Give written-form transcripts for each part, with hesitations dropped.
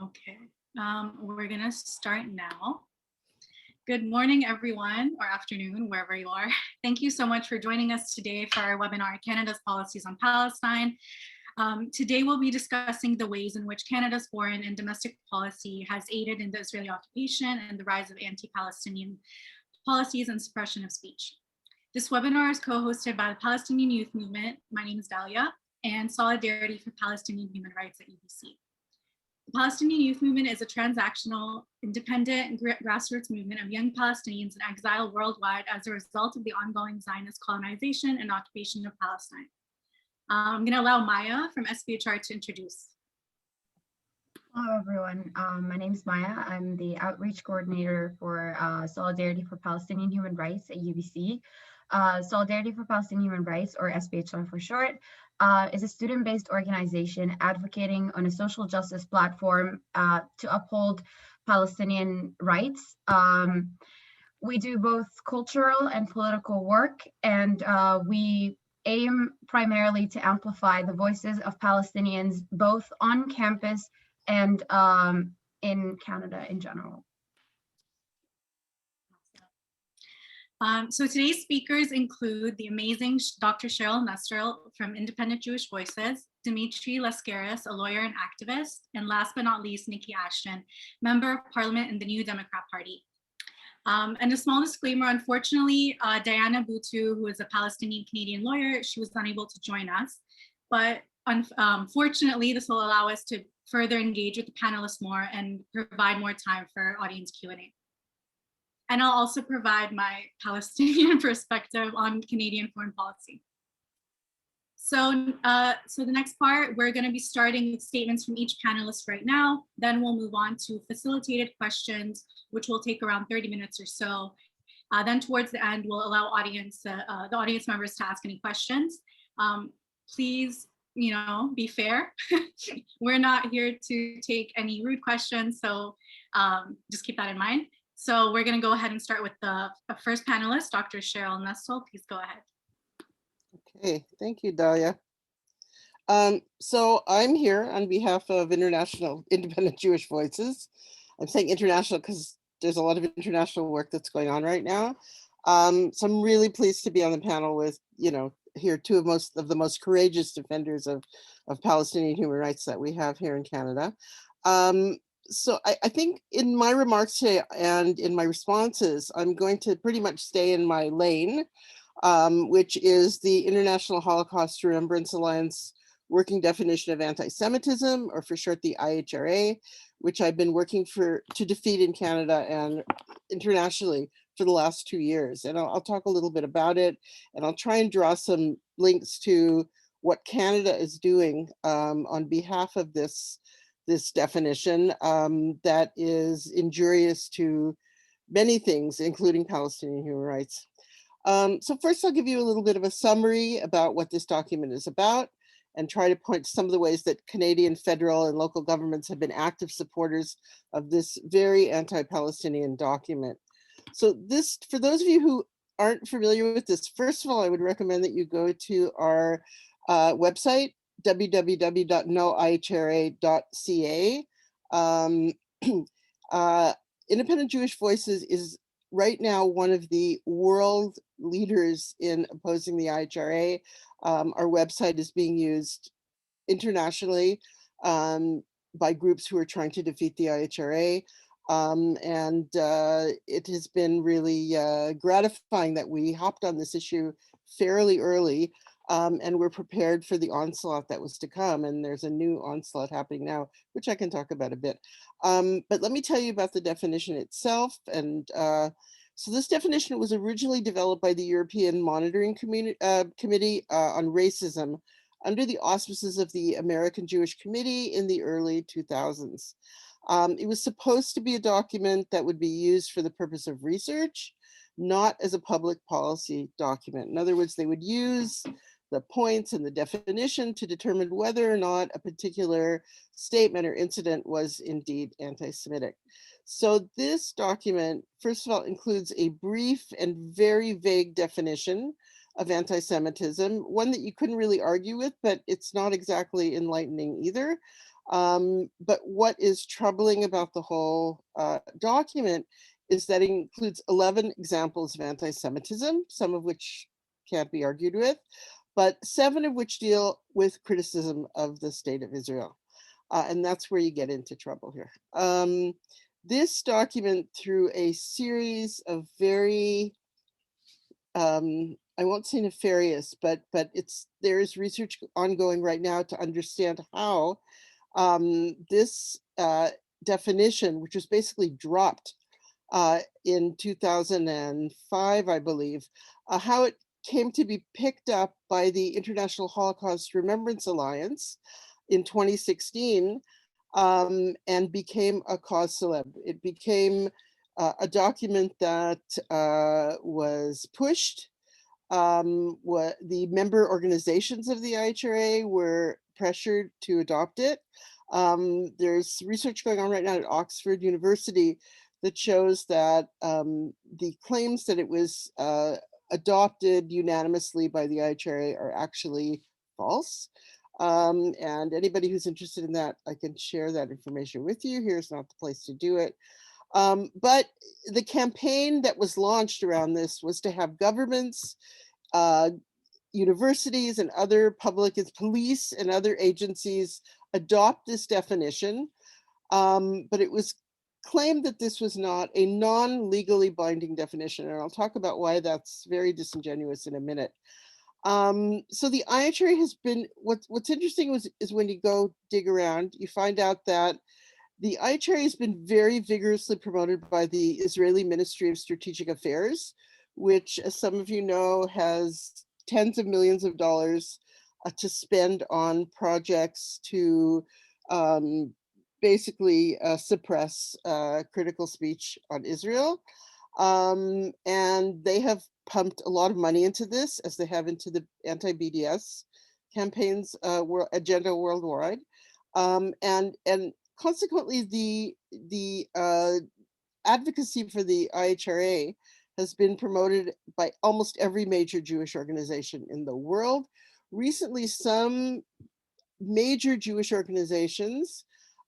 Okay, we're gonna start now. Good morning, everyone, or afternoon, wherever you are. Thank you so much for joining us today for our webinar, Canada's Policies on Palestine. Today, we'll be discussing the ways in which Canada's foreign and domestic policy has aided in the Israeli occupation and the rise of anti-Palestinian policies and suppression of speech. This webinar is co-hosted by the Palestinian Youth Movement, my name is Dalia, and Solidarity for Palestinian Human Rights at UBC. The Palestinian Youth Movement is a transactional, independent, grassroots movement of young Palestinians in exile worldwide as a result of the ongoing Zionist colonization and occupation of Palestine. I'm going to allow Maya from SPHR to introduce. Hello, everyone. My name is Maya. I'm the outreach coordinator for Solidarity for Palestinian Human Rights at UBC. Solidarity for Palestinian Human Rights, or SPHR for short, is a student-based organization advocating on a social justice platform to uphold Palestinian rights. We do both cultural and political work, and we aim primarily to amplify the voices of Palestinians both on campus and in Canada in general. So today's speakers include the amazing Dr. Cheryl Nestle from Independent Jewish Voices, Dimitri Lascaris, a lawyer and activist, and last but not least, Niki Ashton, member of parliament in the New Democrat Party. And a small disclaimer, unfortunately, Diana Boutou, who is a Palestinian Canadian lawyer, she was unable to join us, but fortunately, this will allow us to further engage with the panelists more and provide more time for audience Q&A. And I'll also provide my Palestinian perspective on Canadian foreign policy. So, so the next part, we're going to be starting with statements from each panelist right now. Then we'll move on to facilitated questions, which will take around 30 minutes or so. Then towards the end, we'll allow the audience members to ask any questions. Please, be fair. We're not here to take any rude questions, so just keep that in mind. So we're going to go ahead and start with the first panelist, Dr. Cheryl Nestle. Please go ahead. Okay, thank you, Dalia. So I'm here on behalf of International Independent Jewish Voices. I'm saying international because there's a lot of international work that's going on right now. So I'm really pleased to be on the panel with, here two of the most courageous defenders of Palestinian human rights that we have here in Canada. So I think in my remarks today and in my responses, I'm going to pretty much stay in my lane, which is the International Holocaust Remembrance Alliance working definition of anti-Semitism, or for short, the IHRA, which I've been working to defeat in Canada and internationally for the last 2 years. And I'll talk a little bit about it, and I'll try and draw some links to what Canada is doing on behalf of this definition that is injurious to many things, including Palestinian human rights. So first, I'll give you a little bit of a summary about what this document is about and try to point to some of the ways that Canadian federal and local governments have been active supporters of this very anti-Palestinian document. So this, for those of you who aren't familiar with this, first of all, I would recommend that you go to our website, www.noihra.ca. Independent Jewish Voices is right now one of the world leaders in opposing the IHRA. Our website is being used internationally by groups who are trying to defeat the IHRA. And it has been really gratifying that we hopped on this issue fairly early. And we're prepared for the onslaught that was to come. And there's a new onslaught happening now, which I can talk about a bit. But let me tell you about the definition itself. And so this definition was originally developed by the European Monitoring Committee on Racism under the auspices of the American Jewish Committee in the early 2000s. It was supposed to be a document that would be used for the purpose of research, not as a public policy document. In other words, they would use the points and the definition to determine whether or not a particular statement or incident was indeed anti-Semitic. So this document, first of all, includes a brief and very vague definition of anti-Semitism, one that you couldn't really argue with, but it's not exactly enlightening either. But what is troubling about the whole document is that it includes 11 examples of anti-Semitism, some of which can't be argued with, but 7 of which deal with criticism of the state of Israel. And that's where you get into trouble here. This document, through a series of very, I won't say nefarious, but there is research ongoing right now to understand how this definition, which was basically dropped in 2005, I believe, how it came to be picked up by the International Holocaust Remembrance Alliance in 2016 and became a cause célèbre. It became a document that was pushed. What the member organizations of the IHRA were pressured to adopt it. There's research going on right now at Oxford University that shows that the claims that it was adopted unanimously by the IHRA are actually false. And anybody who's interested in that, I can share that information with you. Here's not the place to do it. But the campaign that was launched around this was to have governments, universities and other public police and other agencies adopt this definition. But it was claimed that this was not a non-legally binding definition. And I'll talk about why that's very disingenuous in a minute. So the IHRA has been, what's interesting is when you go dig around, you find out that the IHRA has been very vigorously promoted by the Israeli Ministry of Strategic Affairs, which, as some of you know, has tens of millions of dollars to spend on projects to basically suppress critical speech on Israel. And they have pumped a lot of money into this, as they have into the anti-BDS campaigns agenda worldwide. And consequently, the advocacy for the IHRA has been promoted by almost every major Jewish organization in the world. Recently, some major Jewish organizations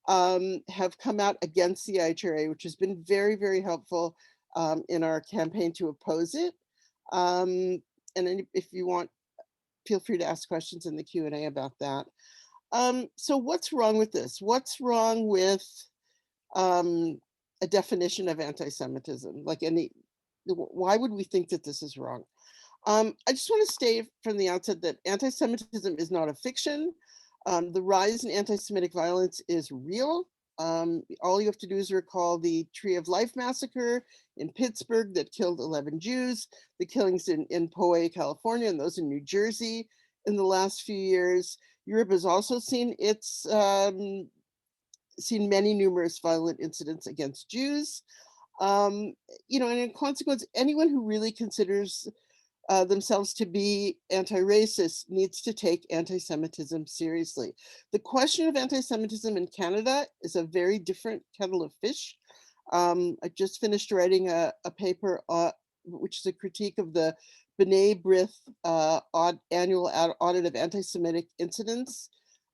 have come out against the IHRA, which has been very, very helpful in our campaign to oppose it. And if you want, feel free to ask questions in the Q&A about that. So what's wrong with this? What's wrong with a definition of anti-Semitism? Like why would we think that this is wrong? I just want to state from the outset that anti-Semitism is not a fiction. The rise in anti-Semitic violence is real. All you have to do is recall the Tree of Life massacre in Pittsburgh that killed 11 Jews, the killings in Poway, California, and those in New Jersey in the last few years. Europe has also seen many numerous violent incidents against Jews. And in consequence, anyone who really considers themselves to be anti-racist needs to take anti-Semitism seriously. The question of anti-Semitism in Canada is a very different kettle of fish. I just finished writing a paper which is a critique of the B'nai B'rith annual audit of anti-Semitic incidents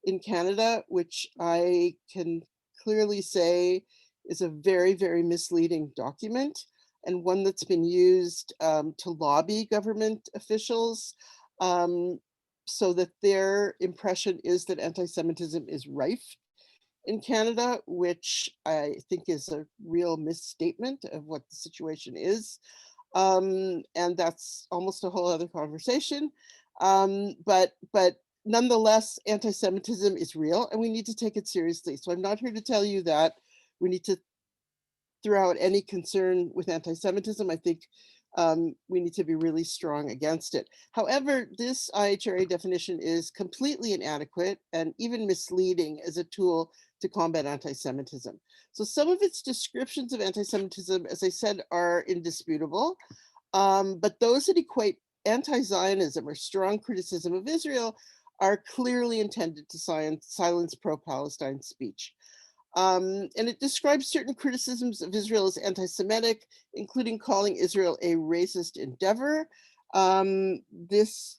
in Canada, which I can clearly say is a very, very misleading document, and one that's been used to lobby government officials so that their impression is that anti-Semitism is rife in Canada, which I think is a real misstatement of what the situation is. And that's almost a whole other conversation. But nonetheless, anti-Semitism is real and we need to take it seriously. So I'm not here to tell you that we need to throw out any concern with anti-Semitism. I think we need to be really strong against it. However, this IHRA definition is completely inadequate and even misleading as a tool to combat anti-Semitism. So some of its descriptions of anti-Semitism, as I said, are indisputable, but those that equate anti-Zionism or strong criticism of Israel are clearly intended to silence pro-Palestine speech. And it describes certain criticisms of Israel as anti-Semitic, including calling Israel a racist endeavor. This,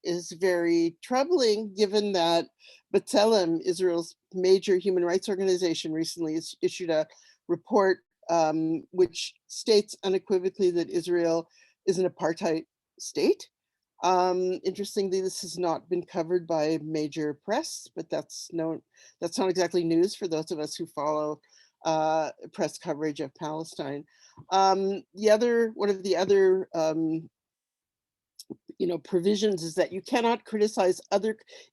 is very troubling given that B'Tselem, Israel's major human rights organization, recently issued a report which states unequivocally that Israel is an apartheid state. Interestingly, this has not been covered by major press, but that's not exactly news for those of us who follow press coverage of Palestine. One of the other provisions is that you cannot criticize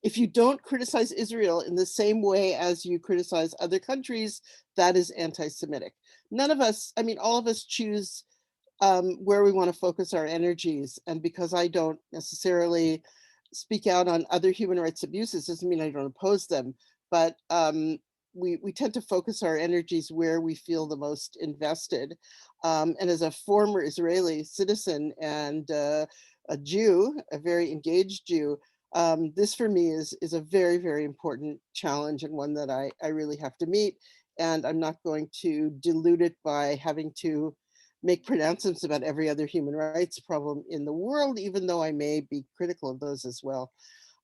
if you don't criticize Israel in the same way as you criticize other countries, that is anti-Semitic. None of us, I mean, all of us choose where we want to focus our energies. And because I don't necessarily speak out on other human rights abuses, doesn't mean I don't oppose them, but we tend to focus our energies where we feel the most invested. And as a former Israeli citizen and a Jew, a very engaged Jew, this for me is a very, very important challenge, and one that I really have to meet. And I'm not going to dilute it by having to make pronouncements about every other human rights problem in the world, even though I may be critical of those as well.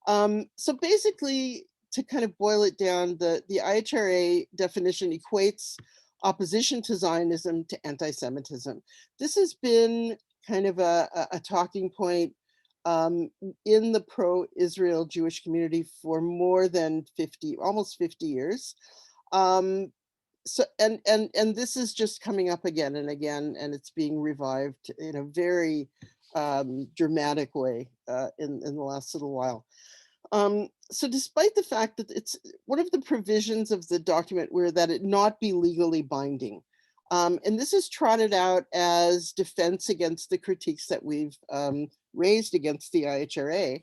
So basically, to kind of boil it down, the IHRA definition equates opposition to Zionism to anti-Semitism. This has been kind of a talking point in the pro-Israel Jewish community for more than almost 50 years. So and this is just coming up again and again, and it's being revived in a very dramatic way in the last little while. So despite the fact that it's one of the provisions of the document were that it not be legally binding, and this is trotted out as defense against the critiques that we've raised against the IHRA,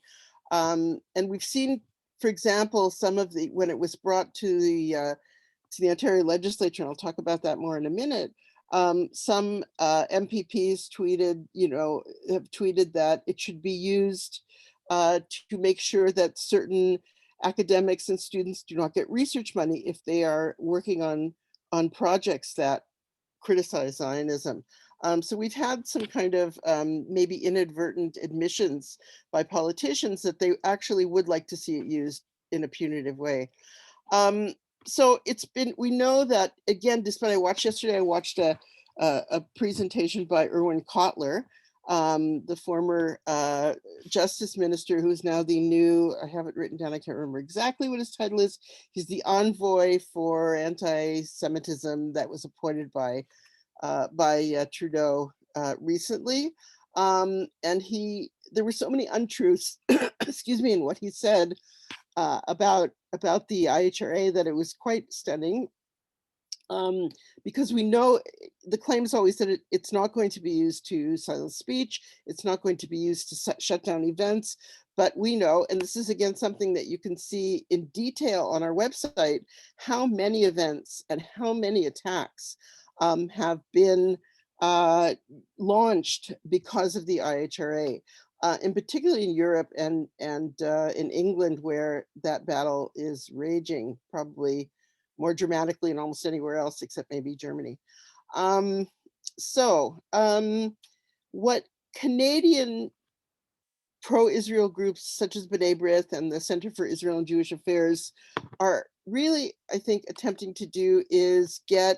and we've seen, for example, some of the when it was brought to the Ontario legislature, and I'll talk about that more in a minute, some MPPs have tweeted that it should be used to make sure that certain academics and students do not get research money if they are working on projects that criticize Zionism. So we've had some kind of maybe inadvertent admissions by politicians that they actually would like to see it used in a punitive way. So we know that, again, despite I watched a presentation by Erwin Kotler, the former justice minister, who's now the new, I have it written down, I can't remember exactly what his title is. He's the envoy for anti-Semitism that was appointed by Trudeau recently. And there were so many untruths, excuse me, in what he said about the IHRA that it was quite stunning, because we know the claim is always that it's not going to be used to silence speech, it's not going to be used to shut down events, but we know, and this is again something that you can see in detail on our website, how many events and how many attacks have been launched because of the IHRA. And particularly in Europe and in England, where that battle is raging, probably more dramatically than almost anywhere else except maybe Germany. What Canadian pro-Israel groups such as B'nai B'rith and the Center for Israel and Jewish Affairs are really, I think, attempting to do is get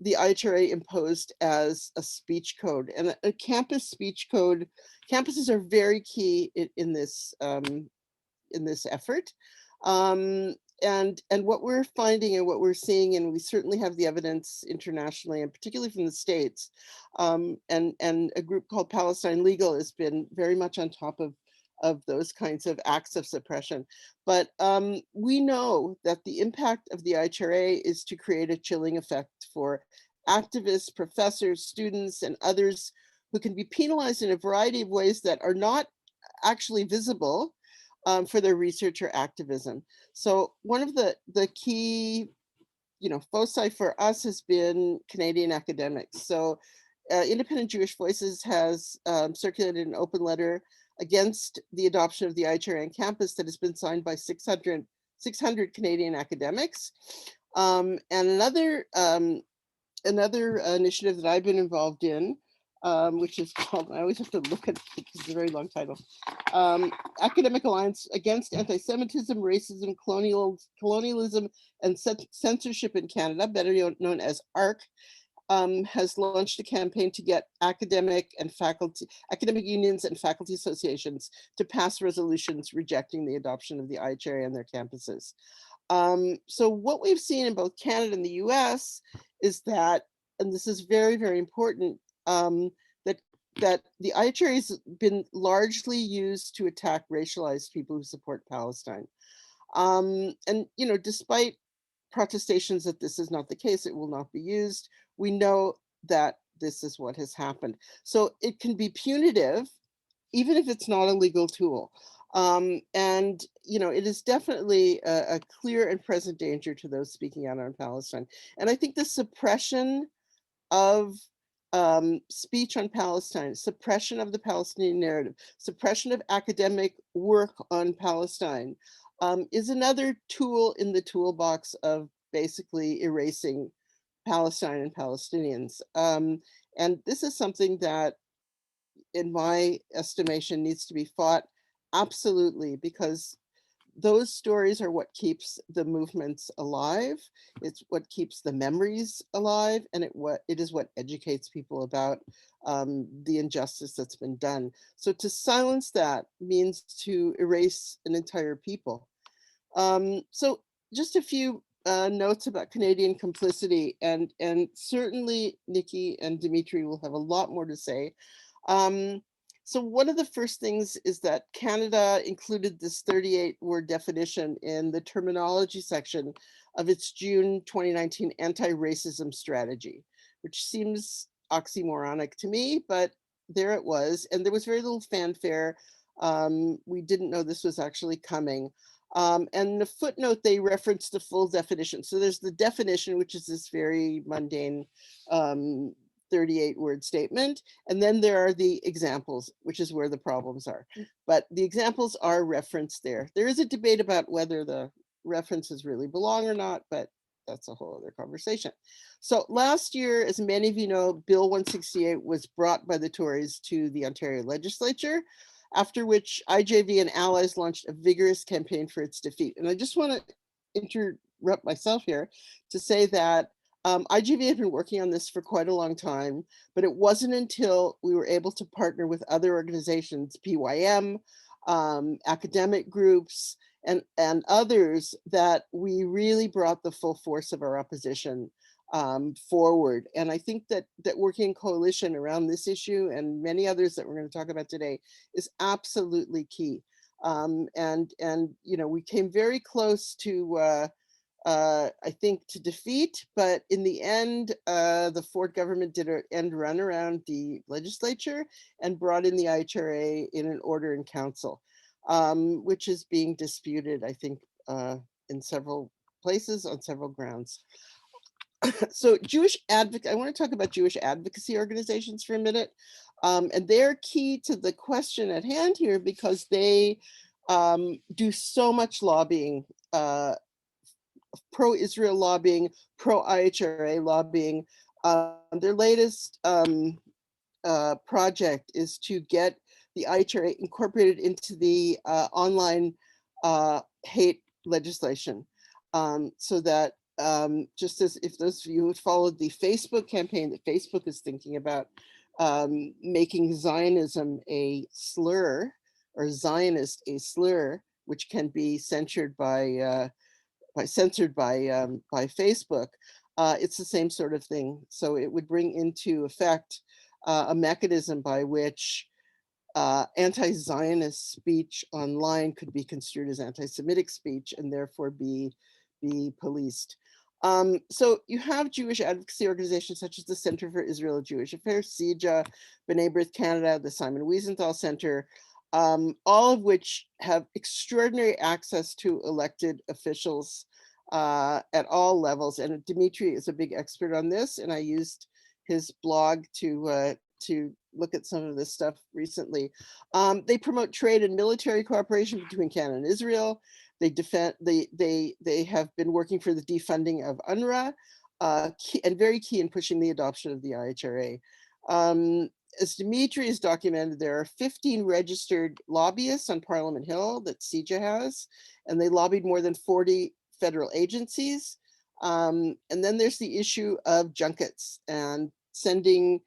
the IHRA imposed as a speech code, and a campus speech code. Campuses are very key in this effort. And what we're finding and what we're seeing, and we certainly have the evidence internationally and particularly from the States, and a group called Palestine Legal has been very much on top of those kinds of acts of suppression. But we know that the impact of the IHRA is to create a chilling effect for activists, professors, students, and others who can be penalized in a variety of ways that are not actually visible for their research or activism. So one of the key, foci for us has been Canadian academics. So Independent Jewish Voices has circulated an open letter against the adoption of the IHRA on campus that has been signed by 600 Canadian academics. And another initiative that I've been involved in which is called, I always have to look at it because it's a very long title. Academic Alliance Against Anti-Semitism, Racism, Colonialism, and Censorship in Canada, better known as ARC, has launched a campaign to get academic unions and faculty associations to pass resolutions rejecting the adoption of the IHRA on their campuses. So what we've seen in both Canada and the US is that, and this is very, very important, that the IHRA has been largely used to attack racialized people who support Palestine. And, you know, despite protestations that this is not the case, it will not be used, we know that this is what has happened. So it can be punitive, even if it's not a legal tool. And, you know, it is definitely a clear and present danger to those speaking out on Palestine. And I think the suppression of speech on Palestine, suppression of the Palestinian narrative, suppression of academic work on Palestine is another tool in the toolbox of basically erasing Palestine and Palestinians. And this is something that, in my estimation, needs to be fought absolutely, because those stories are what keeps the movements alive. It's what keeps the memories alive, and it is what educates people about the injustice that's been done. So to silence that means to erase an entire people. So just a few notes about Canadian complicity, and certainly Niki and Dimitri will have a lot more to say. So one of the first things is that Canada included this 38-word definition in the terminology section of its June 2019 anti-racism strategy, which seems oxymoronic to me, but there it was. And there was very little fanfare. We didn't know this was actually coming. And in the footnote, they referenced the full definition. So there's the definition, which is this very mundane 38-word statement. And then there are the examples, which is where the problems are. But the examples are referenced there. There is a debate about whether the references really belong or not, but that's a whole other conversation. So last year, as many of you know, Bill 168 was brought by the Tories to the Ontario legislature, after which IJV and allies launched a vigorous campaign for its defeat. And I just want to interrupt myself here to say that IGV had been working on this for quite a long time, but it wasn't until we were able to partner with other organizations, PYM, academic groups, and others, that we really brought the full force of our opposition forward. And I think that working in coalition around this issue and many others that we're going to talk about today is absolutely key. And you know, we came very close to I think to defeat, but in the end, the Ford government did an end run around the legislature and brought in the IHRA in an order in council, which is being disputed, I think, in several places on several grounds. So I want to talk about Jewish advocacy organizations for a minute. And they're key to the question at hand here because they do so much lobbying, pro-Israel lobbying, pro-IHRA lobbying. Their latest project is to get the IHRA incorporated into the online hate legislation, so that just as if those of you who followed the Facebook campaign, that Facebook is thinking about making Zionism a slur, or Zionist a slur, which can be censored by Facebook, it's the same sort of thing. So it would bring into effect a mechanism by which anti-Zionist speech online could be construed as anti-Semitic speech and therefore be policed. So you have Jewish advocacy organizations such as the Center for Israel Jewish Affairs, CIJA, B'nai B'rith Canada, the Simon Wiesenthal Center, all of which have extraordinary access to elected officials at all levels. And Dimitri is a big expert on this, and I used his blog to look at some of this stuff recently. They promote trade and military cooperation between Canada and Israel. They have been working for the defunding of UNRWA, and very key in pushing the adoption of the IHRA. as Dimitri has documented, there are 15 registered lobbyists on Parliament Hill that CEJA has, and they lobbied more than 40 federal agencies. And then there's the issue of junkets and sending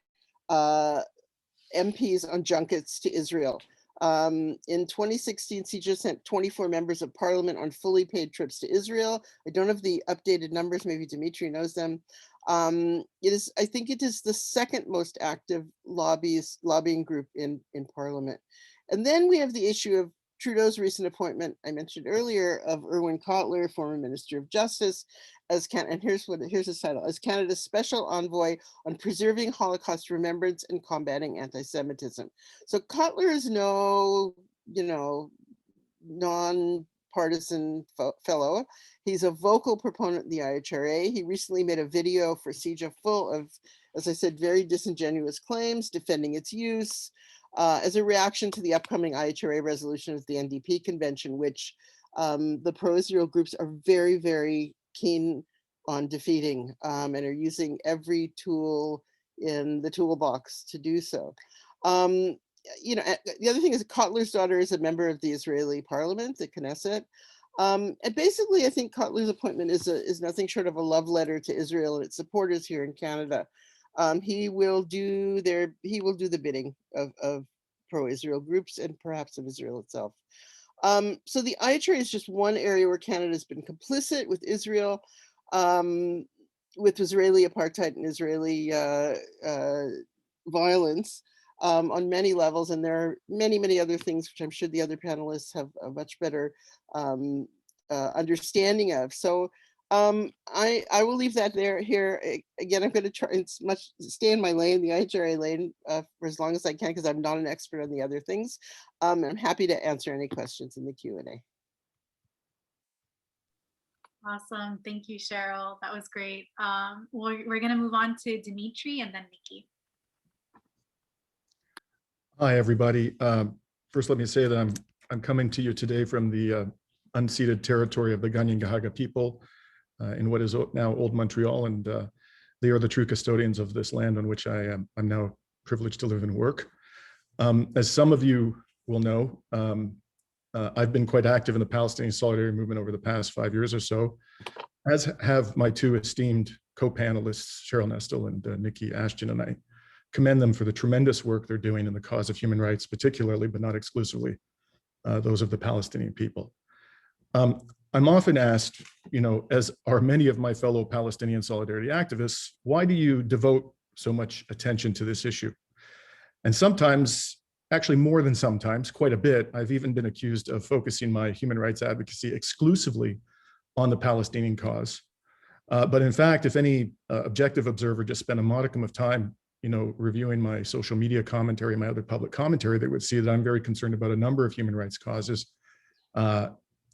MPs on junkets to Israel. In 2016, CEJA sent 24 members of parliament on fully paid trips to Israel. I don't have the updated numbers, maybe Dimitri knows them. I think it is the second most active lobbying group in Parliament. And then we have the issue of Trudeau's recent appointment, I mentioned earlier, of Irwin Cotler, former Minister of Justice, and here's his title, as Canada's Special Envoy on Preserving Holocaust Remembrance and Combating Anti-Semitism. So Cotler is no, non-partisan fellow. He's a vocal proponent of the IHRA. He recently made a video for CEJA full of, as I said, very disingenuous claims, defending its use, as a reaction to the upcoming IHRA resolution of the NDP convention, which the pro-Israel groups are very, very keen on defeating, and are using every tool in the toolbox to do so. The other thing is Kotler's daughter is a member of the Israeli parliament, the Knesset. And basically, I think Kotler's appointment is nothing short of a love letter to Israel and its supporters here in Canada. He will do the bidding of pro-Israel groups and perhaps of Israel itself. So the IHRA is just one area where Canada has been complicit with Israel, with Israeli apartheid and Israeli violence on many levels. And there are many, many other things, which I'm sure the other panelists have a much better understanding of. So I will leave that here. Again, I'm going to try and stay in my lane, the IHRA lane, for as long as I can, because I'm not an expert on the other things. I'm happy to answer any questions in the Q&A. Awesome. Thank you, Cheryl. That was great. We're going to move on to Dimitri and then Niki. Hi, everybody. First, let me say that I'm coming to you today from the unceded territory of the Ganyangahaga people in what is now Old Montreal, and they are the true custodians of this land on which I'm now privileged to live and work. As some of you will know, I've been quite active in the Palestinian Solidarity Movement over the past 5 years or so, as have my two esteemed co-panelists, Cheryl Nestle and Niki Ashton, and I commend them for the tremendous work they're doing in the cause of human rights, particularly, but not exclusively, those of the Palestinian people. I'm often asked, as are many of my fellow Palestinian solidarity activists, why do you devote so much attention to this issue? And sometimes, actually more than sometimes, quite a bit, I've even been accused of focusing my human rights advocacy exclusively on the Palestinian cause. But in fact, if any objective observer just spent a modicum of time reviewing my social media commentary, my other public commentary, they would see that I'm very concerned about a number of human rights causes,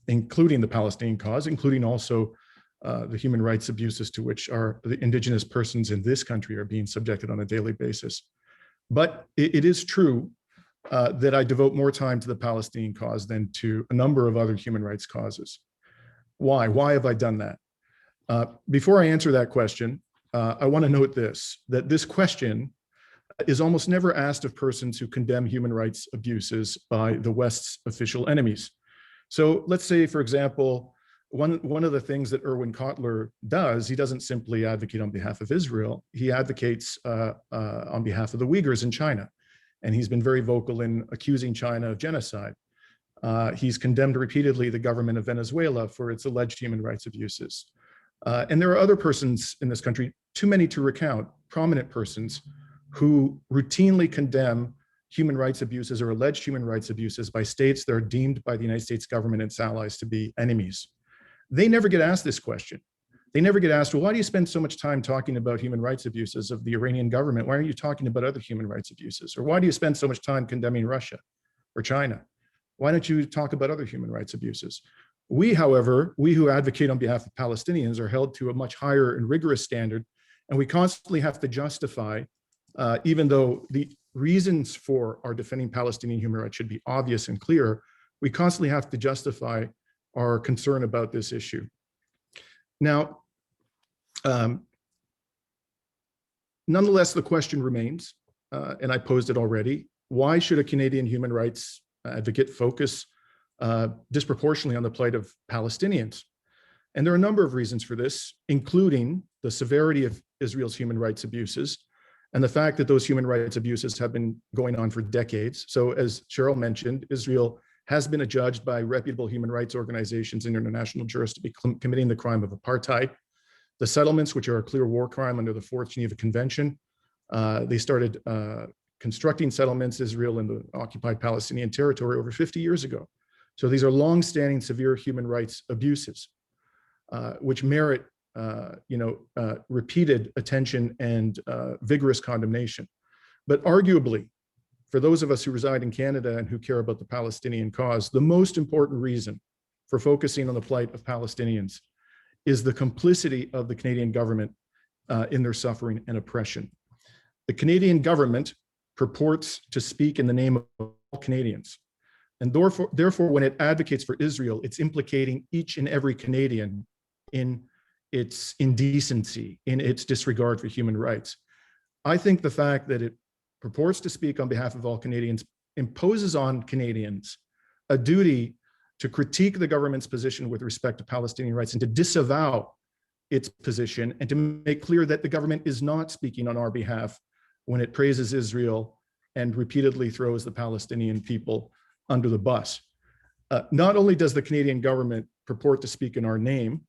including the Palestinian cause, including also the human rights abuses to which the indigenous persons in this country are being subjected on a daily basis. But it is true that I devote more time to the Palestinian cause than to a number of other human rights causes. Why? Why have I done that? Before I answer that question, I want to note that this question is almost never asked of persons who condemn human rights abuses by the West's official enemies. So let's say, for example, one of the things that Irwin Cotler does, he doesn't simply advocate on behalf of Israel, he advocates on behalf of the Uyghurs in China. And he's been very vocal in accusing China of genocide. He's condemned repeatedly the government of Venezuela for its alleged human rights abuses. And there are other persons in this country, too many to recount, prominent persons who routinely condemn human rights abuses or alleged human rights abuses by states that are deemed by the United States government and its allies to be enemies. They never get asked this question. They never get asked, well, why do you spend so much time talking about human rights abuses of the Iranian government? Why aren't you talking about other human rights abuses? Or why do you spend so much time condemning Russia or China? Why don't you talk about other human rights abuses? We, however, we who advocate on behalf of Palestinians are held to a much higher and rigorous standard, and we constantly have to justify, even though the reasons for our defending Palestinian human rights should be obvious and clear, we constantly have to justify our concern about this issue. Now, nonetheless, the question remains, and I posed it already, why should a Canadian human rights advocate focus disproportionately on the plight of Palestinians? And there are a number of reasons for this, including the severity of Israel's human rights abuses and the fact that those human rights abuses have been going on for decades. So as Sheryl mentioned, Israel has been adjudged by reputable human rights organizations and international jurists to be committing the crime of apartheid. The settlements, which are a clear war crime under the Fourth Geneva Convention, they started constructing settlements, Israel in the occupied Palestinian territory, over 50 years ago. So these are long-standing severe human rights abuses, which merit repeated attention and vigorous condemnation. But arguably, for those of us who reside in Canada and who care about the Palestinian cause, the most important reason for focusing on the plight of Palestinians is the complicity of the Canadian government in their suffering and oppression. The Canadian government purports to speak in the name of all Canadians. And therefore, when it advocates for Israel, it's implicating each and every Canadian in its indecency, in its disregard for human rights. I think the fact that it purports to speak on behalf of all Canadians imposes on Canadians a duty to critique the government's position with respect to Palestinian rights and to disavow its position and to make clear that the government is not speaking on our behalf when it praises Israel and repeatedly throws the Palestinian people under the bus. Not only does the Canadian government purport to speak in our name,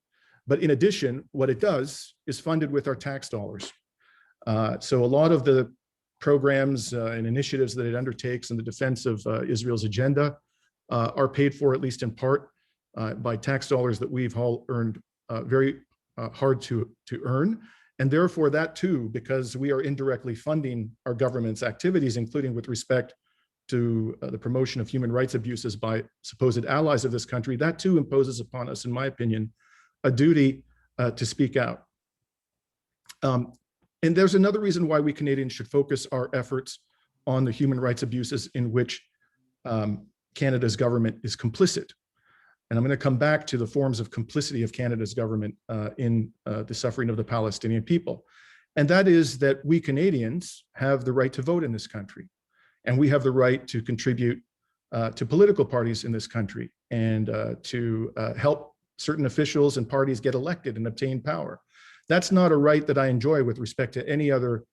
but in addition, what it does is funded with our tax dollars. So a lot of the programs and initiatives that it undertakes in the defense of Israel's agenda are paid for, at least in part, by tax dollars that we've all earned very hard to earn. And therefore that too, because we are indirectly funding our government's activities, including with respect to the promotion of human rights abuses by supposed allies of this country, that too imposes upon us, in my opinion, a duty to speak out. And there's another reason why we Canadians should focus our efforts on the human rights abuses in which Canada's government is complicit. And I'm going to come back to the forms of complicity of Canada's government in the suffering of the Palestinian people. And that is that we Canadians have the right to vote in this country. And we have the right to contribute to political parties in this country and to help certain officials and parties get elected and obtain power. That's not a right that I enjoy with respect to any other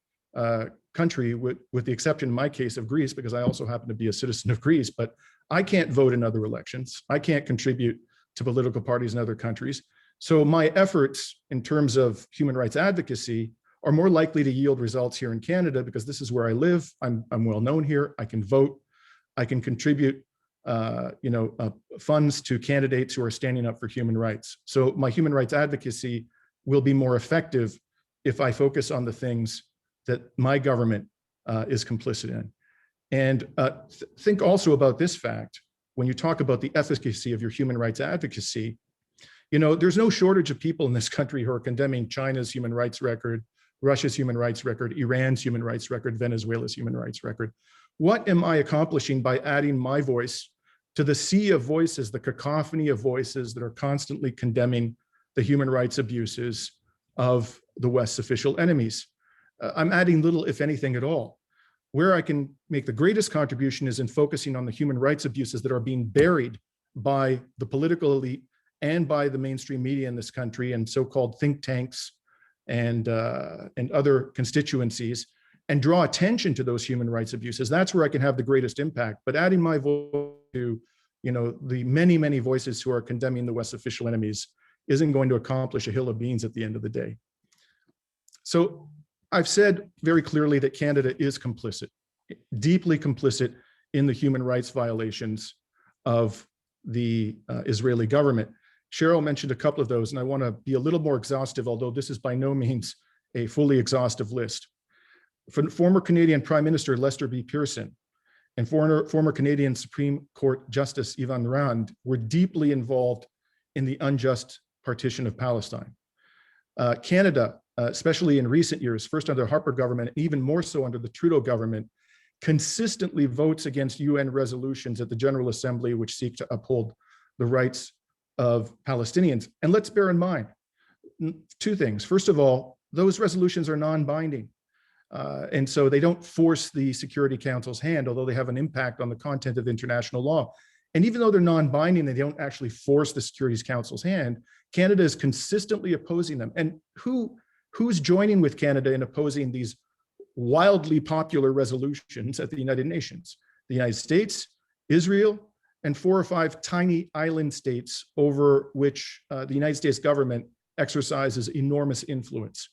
country, with the exception in my case of Greece, because I also happen to be a citizen of Greece, but I can't vote in other elections. I can't contribute to political parties in other countries. So my efforts in terms of human rights advocacy are more likely to yield results here in Canada because this is where I live. I'm well known here. I can vote. I can contribute funds to candidates who are standing up for human rights. So my human rights advocacy will be more effective if I focus on the things that my government is complicit in. And think also about this fact, when you talk about the efficacy of your human rights advocacy, there's no shortage of people in this country who are condemning China's human rights record, Russia's human rights record, Iran's human rights record, Venezuela's human rights record. What am I accomplishing by adding my voice to the sea of voices, the cacophony of voices that are constantly condemning the human rights abuses of the West's official enemies? I'm adding little, if anything at all. Where I can make the greatest contribution is in focusing on the human rights abuses that are being buried by the political elite and by the mainstream media in this country and so-called think tanks and other constituencies, and draw attention to those human rights abuses. That's where I can have the greatest impact. But adding my voice to, the many, many voices who are condemning the West's official enemies isn't going to accomplish a hill of beans at the end of the day. So I've said very clearly that Canada is complicit, deeply complicit in the human rights violations of the Israeli government. Sheryl mentioned a couple of those, and I want to be a little more exhaustive, although this is by no means a fully exhaustive list. Former Canadian Prime Minister Lester B. Pearson and former Canadian Supreme Court Justice Yvonne Rand were deeply involved in the unjust partition of Palestine. Canada, especially in recent years, first under the Harper government, and even more so under the Trudeau government, consistently votes against UN resolutions at the General Assembly which seek to uphold the rights of Palestinians. And let's bear in mind two things. First of all, those resolutions are non-binding. And so they don't force the Security Council's hand, although they have an impact on the content of international law. And even though they're non-binding, they don't actually force the Security Council's hand. Canada is consistently opposing them. And who's joining with Canada in opposing these wildly popular resolutions at the United Nations? The United States, Israel, and 4 or 5 tiny island states over which the United States government exercises enormous influence.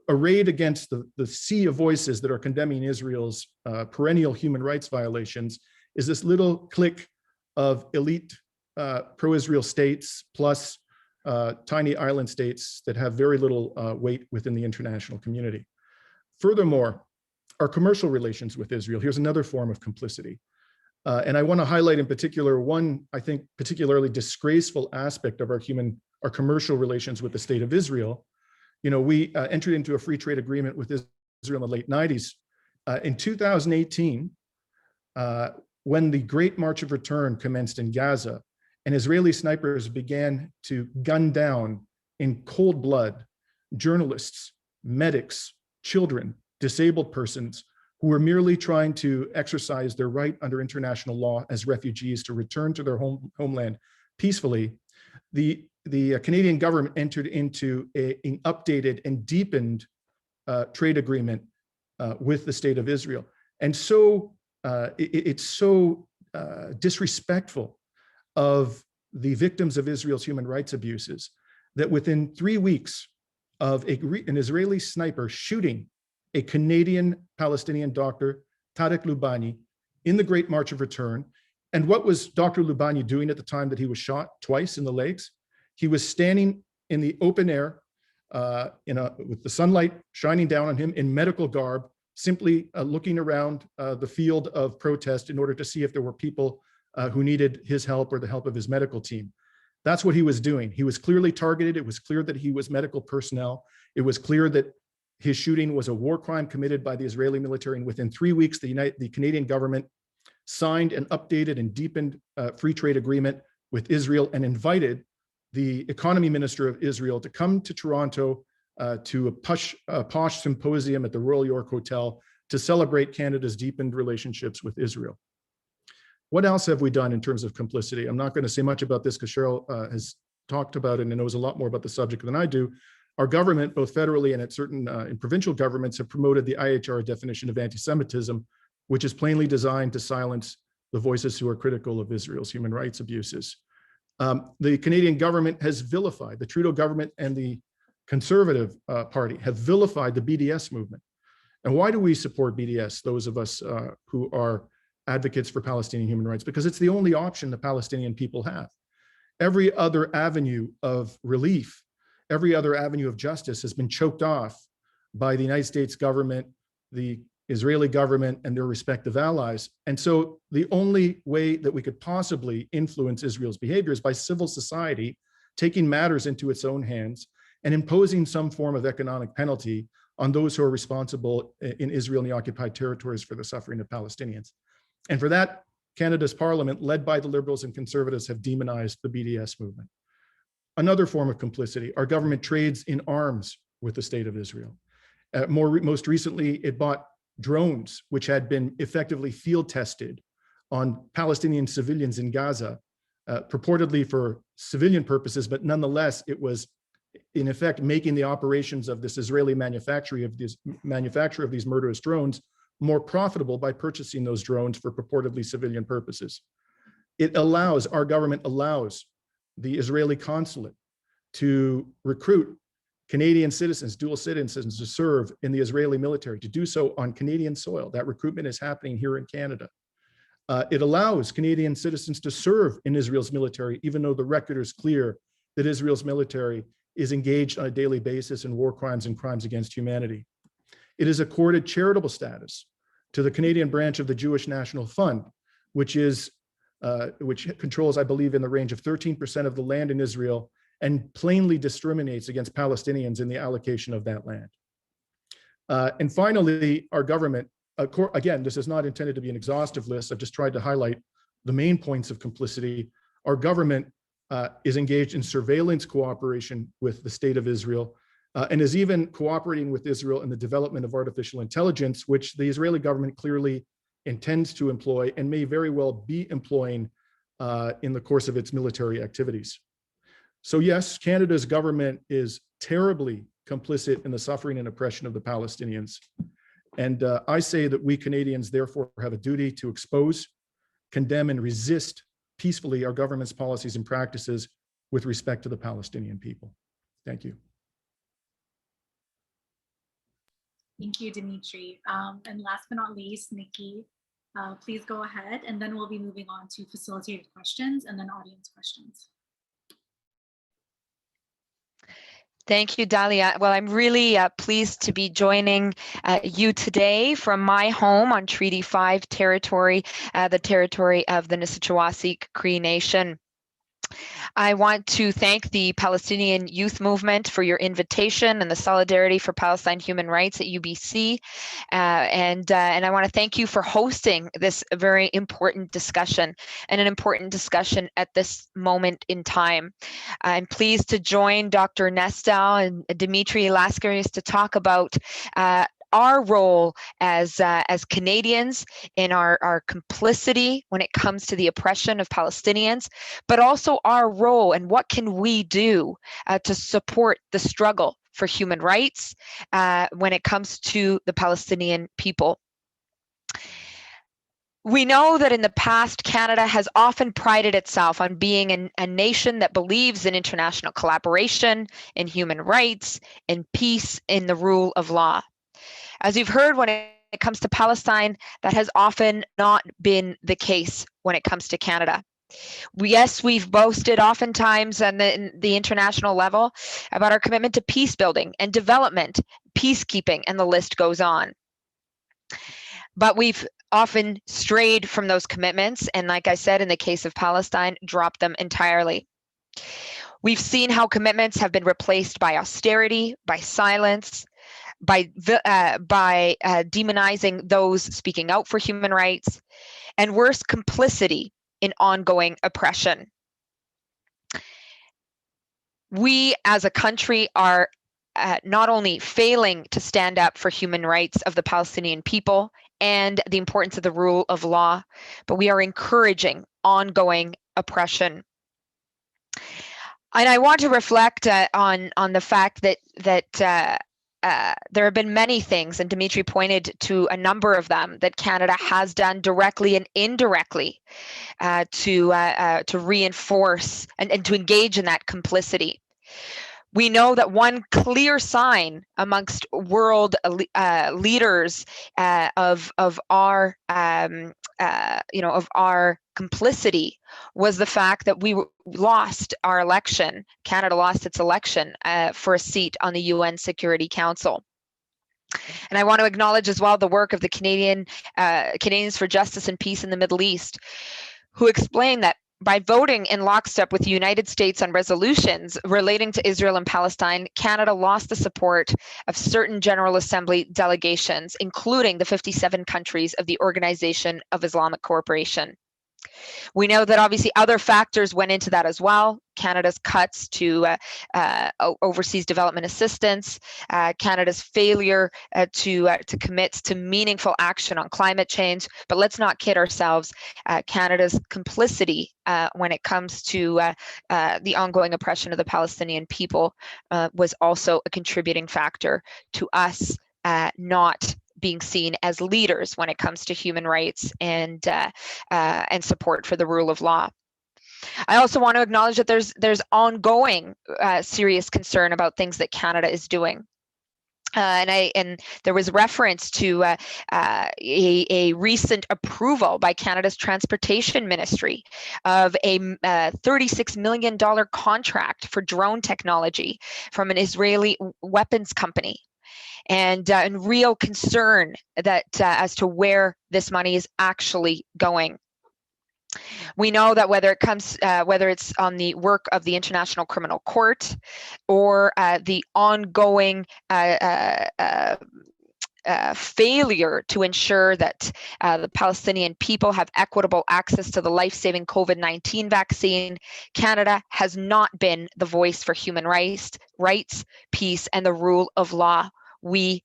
Arrayed against the sea of voices that are condemning Israel's perennial human rights violations is this little clique of elite pro-Israel states plus tiny island states that have very little weight within the international community. Furthermore, our commercial relations with Israel, here's another form of complicity. And I want to highlight in particular one, I think, particularly disgraceful aspect of our commercial relations with the state of Israel. You know, we entered into a free trade agreement with Israel in the late 90s. In 2018, when the Great March of Return commenced in Gaza, and Israeli snipers began to gun down in cold blood journalists, medics, children, disabled persons who were merely trying to exercise their right under international law as refugees to return to their homeland peacefully, the Canadian government entered into an updated and deepened trade agreement with the state of Israel. And so it's so disrespectful of the victims of Israel's human rights abuses that within 3 weeks of an Israeli sniper shooting a Canadian Palestinian doctor, Tarek Loubani, in the Great March of Return. And what was Dr. Loubani doing at the time that he was shot twice in the legs? He was standing in the open air with the sunlight shining down on him in medical garb, simply looking around the field of protest in order to see if there were people who needed his help or the help of his medical team. That's what he was doing. He was clearly targeted. It was clear that he was medical personnel. It was clear that his shooting was a war crime committed by the Israeli military. And within 3 weeks, the Canadian government signed an updated and deepened free trade agreement with Israel and invited the economy minister of Israel to come to Toronto to a posh symposium at the Royal York Hotel to celebrate Canada's deepened relationships with Israel. What else have we done in terms of complicity? I'm not going to say much about this because Sheryl has talked about it and knows a lot more about the subject than I do. Our government, both federally and at certain in provincial governments, have promoted the IHR definition of anti-Semitism, which is plainly designed to silence the voices who are critical of Israel's human rights abuses. The Canadian government has vilified, the Trudeau government and the Conservative Party have vilified the BDS movement. And why do we support BDS, those of us who are advocates for Palestinian human rights? Because it's the only option the Palestinian people have. Every other avenue of relief, every other avenue of justice has been choked off by the United States government, the Israeli government, and their respective allies. And so the only way that we could possibly influence Israel's behavior is by civil society taking matters into its own hands and imposing some form of economic penalty on those who are responsible in Israel and the occupied territories for the suffering of Palestinians. And for that, Canada's parliament, led by the Liberals and Conservatives, have demonized the BDS movement. Another form of complicity, our government trades in arms with the state of Israel. Most recently, it bought drones, which had been effectively field tested on Palestinian civilians in Gaza, purportedly for civilian purposes, but nonetheless, it was in effect making the operations of this Israeli manufacturer of these murderous drones more profitable by purchasing those drones for purportedly civilian purposes. Our government allows the Israeli consulate to recruit Canadian citizens, dual citizens, to serve in the Israeli military, to do so on Canadian soil. That recruitment is happening here in Canada. It allows Canadian citizens to serve in Israel's military, even though the record is clear that Israel's military is engaged on a daily basis in war crimes and crimes against humanity. It has accorded charitable status to the Canadian branch of the Jewish National Fund, which controls, I believe, in the range of 13% of the land in Israel and plainly discriminates against Palestinians in the allocation of that land. And finally, our government, again, this is not intended to be an exhaustive list. I've just tried to highlight the main points of complicity. Our government is engaged in surveillance cooperation with the state of Israel. and is even cooperating with Israel in the development of artificial intelligence, which the Israeli government clearly intends to employ and may very well be employing in the course of its military activities. So yes, Canada's government is terribly complicit in the suffering and oppression of the Palestinians. And I say that we Canadians therefore have a duty to expose, condemn, and resist peacefully our government's policies and practices with respect to the Palestinian people. Thank you. Thank you, Dimitri. And last but not least, Niki, please go ahead, and then we'll be moving on to facilitated questions and then audience questions. Thank you, Dalia. Well, I'm really pleased to be joining you today from my home on Treaty 5 territory, the territory of the Nissachawasik Cree Nation. I want to thank the Palestinian Youth Movement for your invitation and the Solidarity for Palestine Human Rights at UBC. And I want to thank you for hosting this very important discussion, and an important discussion at this moment in time. I'm pleased to join Dr. Nestel and Dimitri Lascaris to talk about our role as Canadians in our complicity when it comes to the oppression of Palestinians, but also our role and what can we do to support the struggle for human rights when it comes to the Palestinian people. We know that in the past, Canada has often prided itself on being a nation that believes in international collaboration, in human rights, in peace, in the rule of law. As you've heard, when it comes to Palestine, that has often not been the case when it comes to Canada. Yes, we've boasted oftentimes on the international level about our commitment to peace building and development, peacekeeping, and the list goes on. But we've often strayed from those commitments, and like I said, in the case of Palestine, dropped them entirely. We've seen how commitments have been replaced by austerity, by silence, by demonizing those speaking out for human rights, and worse, complicity in ongoing oppression. We as a country are not only failing to stand up for human rights of the Palestinian people and the importance of the rule of law, but we are encouraging ongoing oppression. And I want to reflect on the fact that there have been many things, and Dimitri pointed to a number of them, that Canada has done directly and indirectly to reinforce and to engage in that complicity. We know that one clear sign amongst world leaders of our of our complicity was the fact that we lost our election. Canada lost its election for a seat on the UN Security Council. And I want to acknowledge as well the work of the Canadians for Justice and Peace in the Middle East, who explained that by voting in lockstep with the United States on resolutions relating to Israel and Palestine, Canada lost the support of certain General Assembly delegations, including the 57 countries of the Organization of Islamic Cooperation. We know that obviously other factors went into that as well. Canada's cuts to overseas development assistance, Canada's failure to commit to meaningful action on climate change. But let's not kid ourselves. Canada's complicity when it comes to the ongoing oppression of the Palestinian people was also a contributing factor to us not being seen as leaders when it comes to human rights and support for the rule of law. I also want to acknowledge that there's ongoing serious concern about things that Canada is doing. And there was reference to a recent approval by Canada's Transportation Ministry of a $36 million contract for drone technology from an Israeli weapons company. And real concern that as to where this money is actually going. We know that whether it's on the work of the International Criminal Court or the ongoing failure to ensure that the Palestinian people have equitable access to the life-saving COVID-19 vaccine, Canada has not been the voice for human rights, peace, and the rule of law we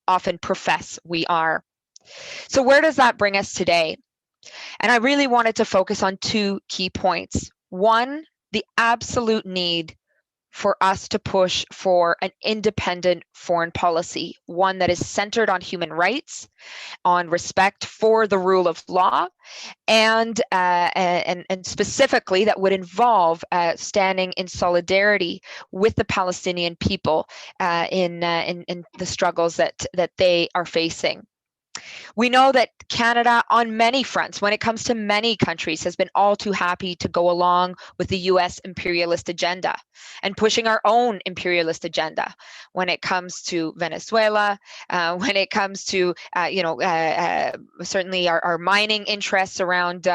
often profess we are. So where does that bring us today? And I really wanted to focus on two key points. One, the absolute need for us to push for an independent foreign policy, one that is centered on human rights, on respect for the rule of law, and specifically that would involve standing in solidarity with the Palestinian people in the struggles that they are facing. We know that Canada, on many fronts, when it comes to many countries, has been all too happy to go along with the US imperialist agenda and pushing our own imperialist agenda when it comes to Venezuela, when it comes to, certainly our mining interests around,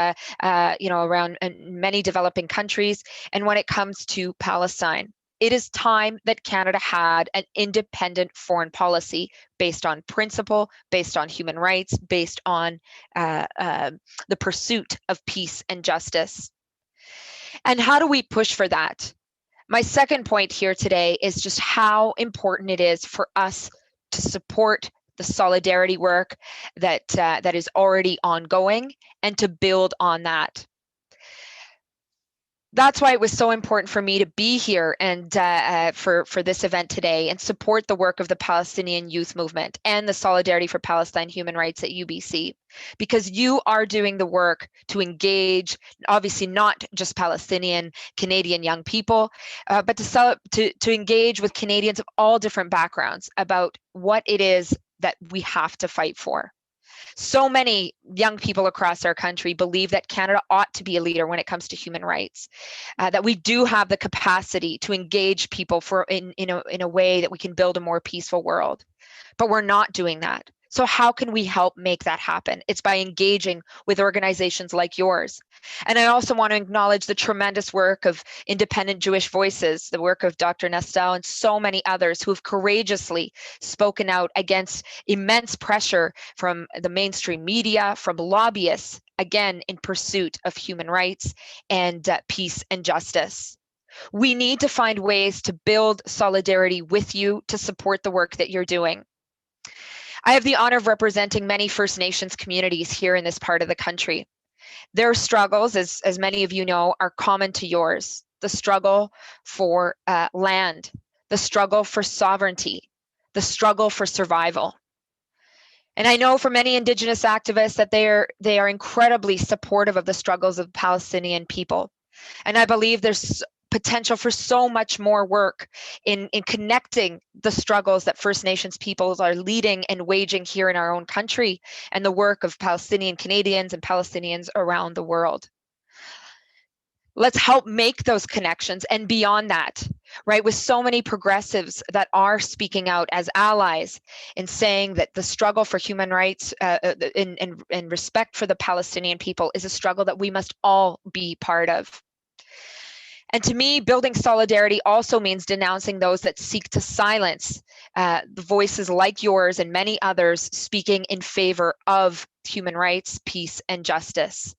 around many developing countries, and when it comes to Palestine. It is time that Canada had an independent foreign policy based on principle, based on human rights, based on the pursuit of peace and justice. And how do we push for that? My second point here today is just how important it is for us to support the solidarity work that is already ongoing and to build on that. That's why it was so important for me to be here and for this event today and support the work of the Palestinian Youth Movement and the Solidarity for Palestine Human Rights at UBC, because you are doing the work to engage, obviously not just Palestinian, Canadian young people, but to engage with Canadians of all different backgrounds about what it is that we have to fight for. So many young people across our country believe that Canada ought to be a leader when it comes to human rights, that we do have the capacity to engage people in a way that we can build a more peaceful world, but we're not doing that. So how can we help make that happen? It's by engaging with organizations like yours. And I also want to acknowledge the tremendous work of independent Jewish voices, the work of Dr. Nestel and so many others who have courageously spoken out against immense pressure from the mainstream media, from lobbyists, again, in pursuit of human rights and peace and justice. We need to find ways to build solidarity with you to support the work that you're doing. I have the honor of representing many First Nations communities here in this part of the country. Their struggles, as many of you know, are common to yours. The struggle for land, the struggle for sovereignty, the struggle for survival. And I know for many Indigenous activists that they are incredibly supportive of the struggles of Palestinian people. And I believe there's potential for so much more work in connecting the struggles that First Nations peoples are leading and waging here in our own country and the work of Palestinian Canadians and Palestinians around the world. Let's help make those connections and beyond that, right? With so many progressives that are speaking out as allies in saying that the struggle for human rights and respect for the Palestinian people is a struggle that we must all be part of. And to me, building solidarity also means denouncing those that seek to silence the voices like yours and many others speaking in favor of human rights, peace, and justice.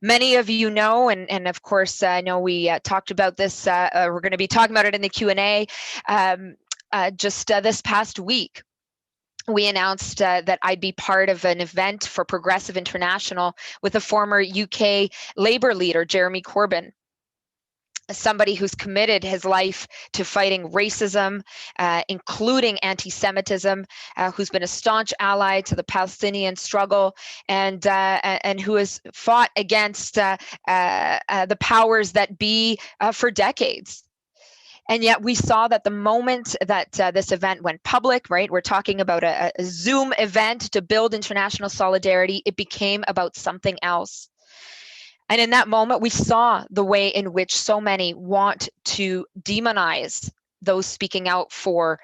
Many of you know, and of course, I know we talked about this, we're going to be talking about it in the Q&A just this past week. We announced that I'd be part of an event for Progressive International with the former UK Labour leader, Jeremy Corbyn. Somebody who's committed his life to fighting racism, including anti-Semitism, who's been a staunch ally to the Palestinian struggle, and who has fought against the powers that be for decades. And yet we saw that the moment that this event went public, right, we're talking about a Zoom event to build international solidarity, it became about something else. And in that moment, we saw the way in which so many want to demonize those speaking out for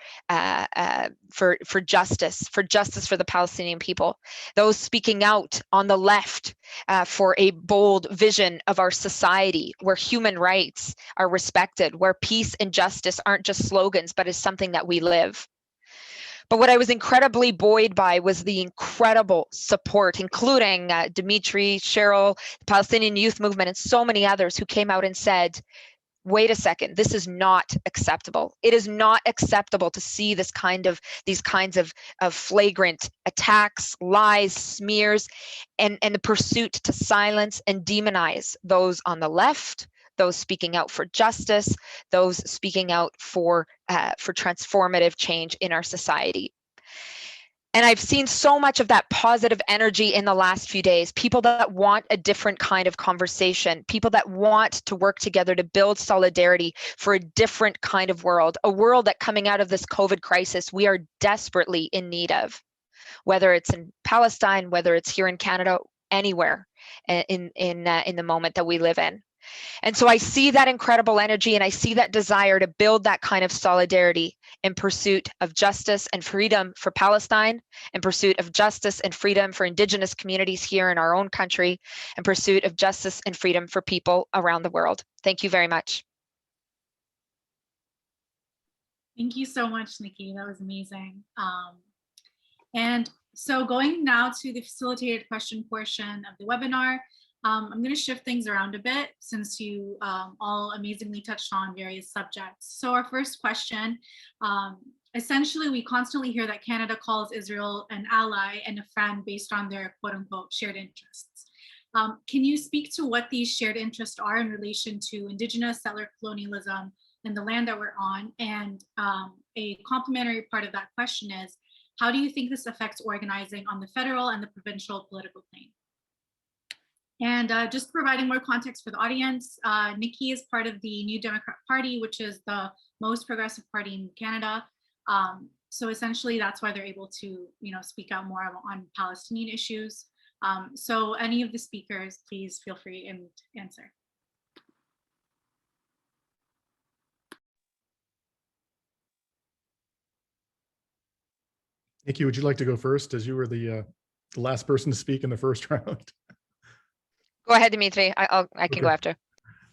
justice for the Palestinian people, those speaking out on the left for a bold vision of our society where human rights are respected, where peace and justice aren't just slogans, but is something that we live. But what I was incredibly buoyed by was the incredible support, including Dimitri, Sheryl, the Palestinian Youth Movement, and so many others who came out and said, wait a second, this is not acceptable. It is not acceptable to see these kinds of flagrant attacks, lies, smears, and the pursuit to silence and demonize those on the left, those speaking out for justice, those speaking out for transformative change in our society. And I've seen so much of that positive energy in the last few days, people that want a different kind of conversation, people that want to work together to build solidarity for a different kind of world, a world that coming out of this COVID crisis, we are desperately in need of, whether it's in Palestine, whether it's here in Canada, anywhere in the moment that we live in. And so I see that incredible energy and I see that desire to build that kind of solidarity in pursuit of justice and freedom for Palestine, in pursuit of justice and freedom for Indigenous communities here in our own country, in pursuit of justice and freedom for people around the world. Thank you very much. Thank you so much, Niki. That was amazing. And so going now to the facilitated question portion of the webinar, I'm going to shift things around a bit since you all amazingly touched on various subjects. So our first question, essentially, we constantly hear that Canada calls Israel an ally and a friend based on their quote unquote shared interests. Can you speak to what these shared interests are in relation to Indigenous settler colonialism and the land that we're on? And a complementary part of that question is, how do you think this affects organizing on the federal and the provincial political plane? And just providing more context for the audience, Niki is part of the New Democrat Party, which is the most progressive party in Canada. So essentially, that's why they're able to, speak out more on Palestinian issues. So any of the speakers, please feel free and answer. Niki, would you like to go first, as you were the last person to speak in the first round? Go ahead, Dimitri. I can go after.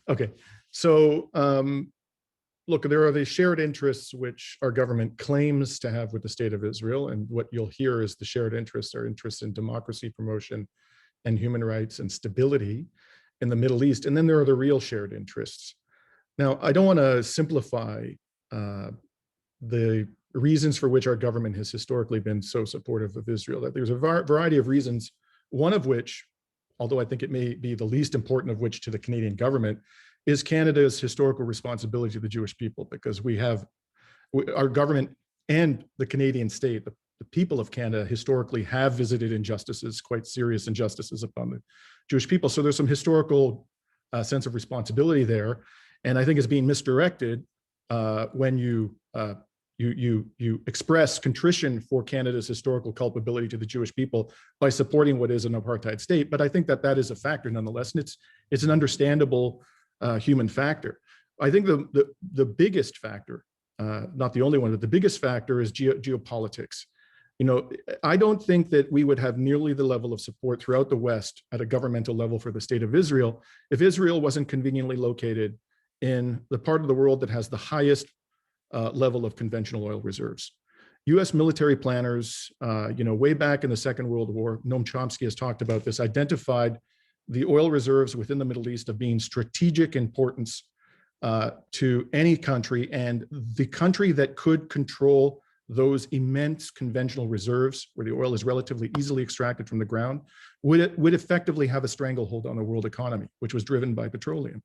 Okay. So look, there are the shared interests which our government claims to have with the state of Israel. And what you'll hear is the shared interests are interests in democracy promotion and human rights and stability in the Middle East. And then there are the real shared interests. Now, I don't want to simplify the reasons for which our government has historically been so supportive of Israel. That there's a variety of reasons, one of which, although I think it may be the least important of which to the Canadian government, is Canada's historical responsibility to the Jewish people, because our government and the Canadian state, the people of Canada historically have visited injustices, quite serious injustices upon the Jewish people. So there's some historical sense of responsibility there. And I think it's being misdirected when you express contrition for Canada's historical culpability to the Jewish people by supporting what is an apartheid state. But I think that is a factor nonetheless, and it's an understandable human factor. I think the biggest factor, not the only one, but the biggest factor is geopolitics. I don't think that we would have nearly the level of support throughout the West at a governmental level for the state of Israel if Israel wasn't conveniently located in the part of the world that has the highest level of conventional oil reserves. US military planners, way back in the Second World War, Noam Chomsky has talked about this, identified the oil reserves within the Middle East of being strategic importance to any country, and the country that could control those immense conventional reserves, where the oil is relatively easily extracted from the ground, would effectively have a stranglehold on the world economy, which was driven by petroleum.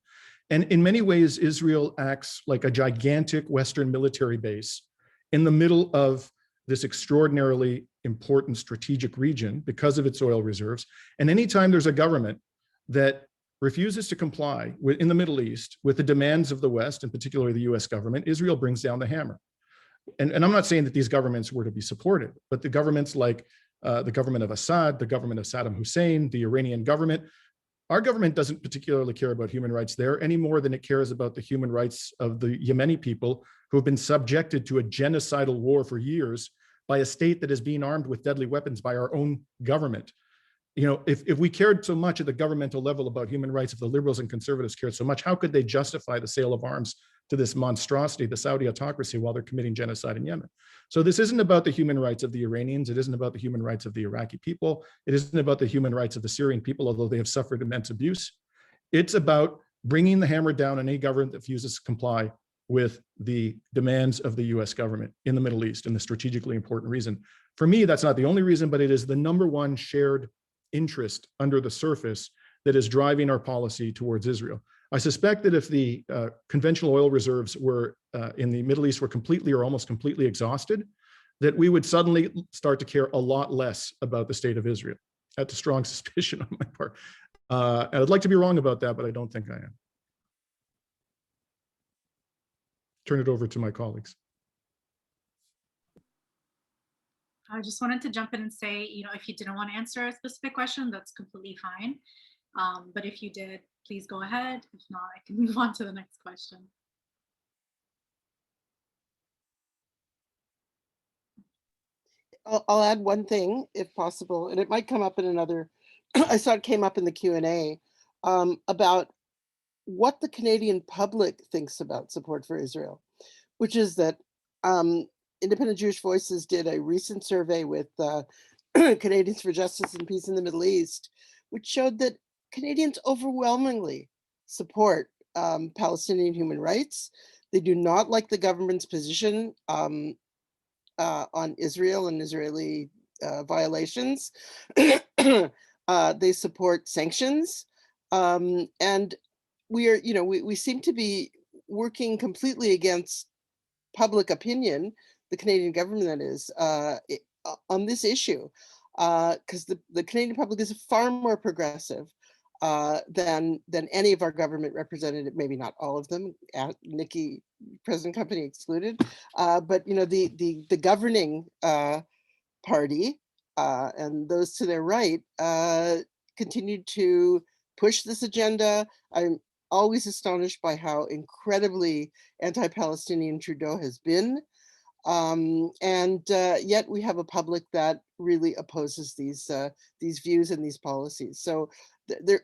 And in many ways, Israel acts like a gigantic Western military base in the middle of this extraordinarily important strategic region because of its oil reserves. And anytime there's a government that refuses to comply in the Middle East with the demands of the West, and particularly the US government, Israel brings down the hammer. And I'm not saying that these governments were to be supported, but the governments like the government of Assad, the government of Saddam Hussein, the Iranian government, our government doesn't particularly care about human rights there any more than it cares about the human rights of the Yemeni people who have been subjected to a genocidal war for years by a state that is being armed with deadly weapons by our own government. If we cared so much at the governmental level about human rights, if the liberals and conservatives cared so much, how could they justify the sale of arms to this monstrosity, the Saudi autocracy, while they're committing genocide in Yemen. So this isn't about the human rights of the Iranians. It isn't about the human rights of the Iraqi people. It isn't about the human rights of the Syrian people, although they have suffered immense abuse. It's about bringing the hammer down on any government that refuses to comply with the demands of the US government in the Middle East, and the strategically important reason. For me, that's not the only reason, but it is the #1 shared interest under the surface that is driving our policy towards Israel. I suspect that if the conventional oil reserves were in the Middle East were completely or almost completely exhausted, that we would suddenly start to care a lot less about the state of Israel. That's a strong suspicion on my part. And I'd like to be wrong about that, but I don't think I am. Turn it over to my colleagues. I just wanted to jump in and say, if you didn't want to answer a specific question, that's completely fine. But if you did, please go ahead. If not, I can move on to the next question. I'll add one thing if possible, and it might come up in another, I saw it came up in the Q&A, about what the Canadian public thinks about support for Israel, which is that Independent Jewish Voices did a recent survey with Canadians for Justice and Peace in the Middle East, which showed that Canadians overwhelmingly support Palestinian human rights. They do not like the government's position on Israel and Israeli violations. They support sanctions, and we seem to be working completely against public opinion, the Canadian government that is, on this issue, because the Canadian public is far more progressive than any of our government representative, maybe not all of them, Niki, present company excluded, but the governing party and those to their right continue to push this agenda. I'm always astonished by how incredibly anti-Palestinian Trudeau has been. And yet we have a public that really opposes these views and these policies. So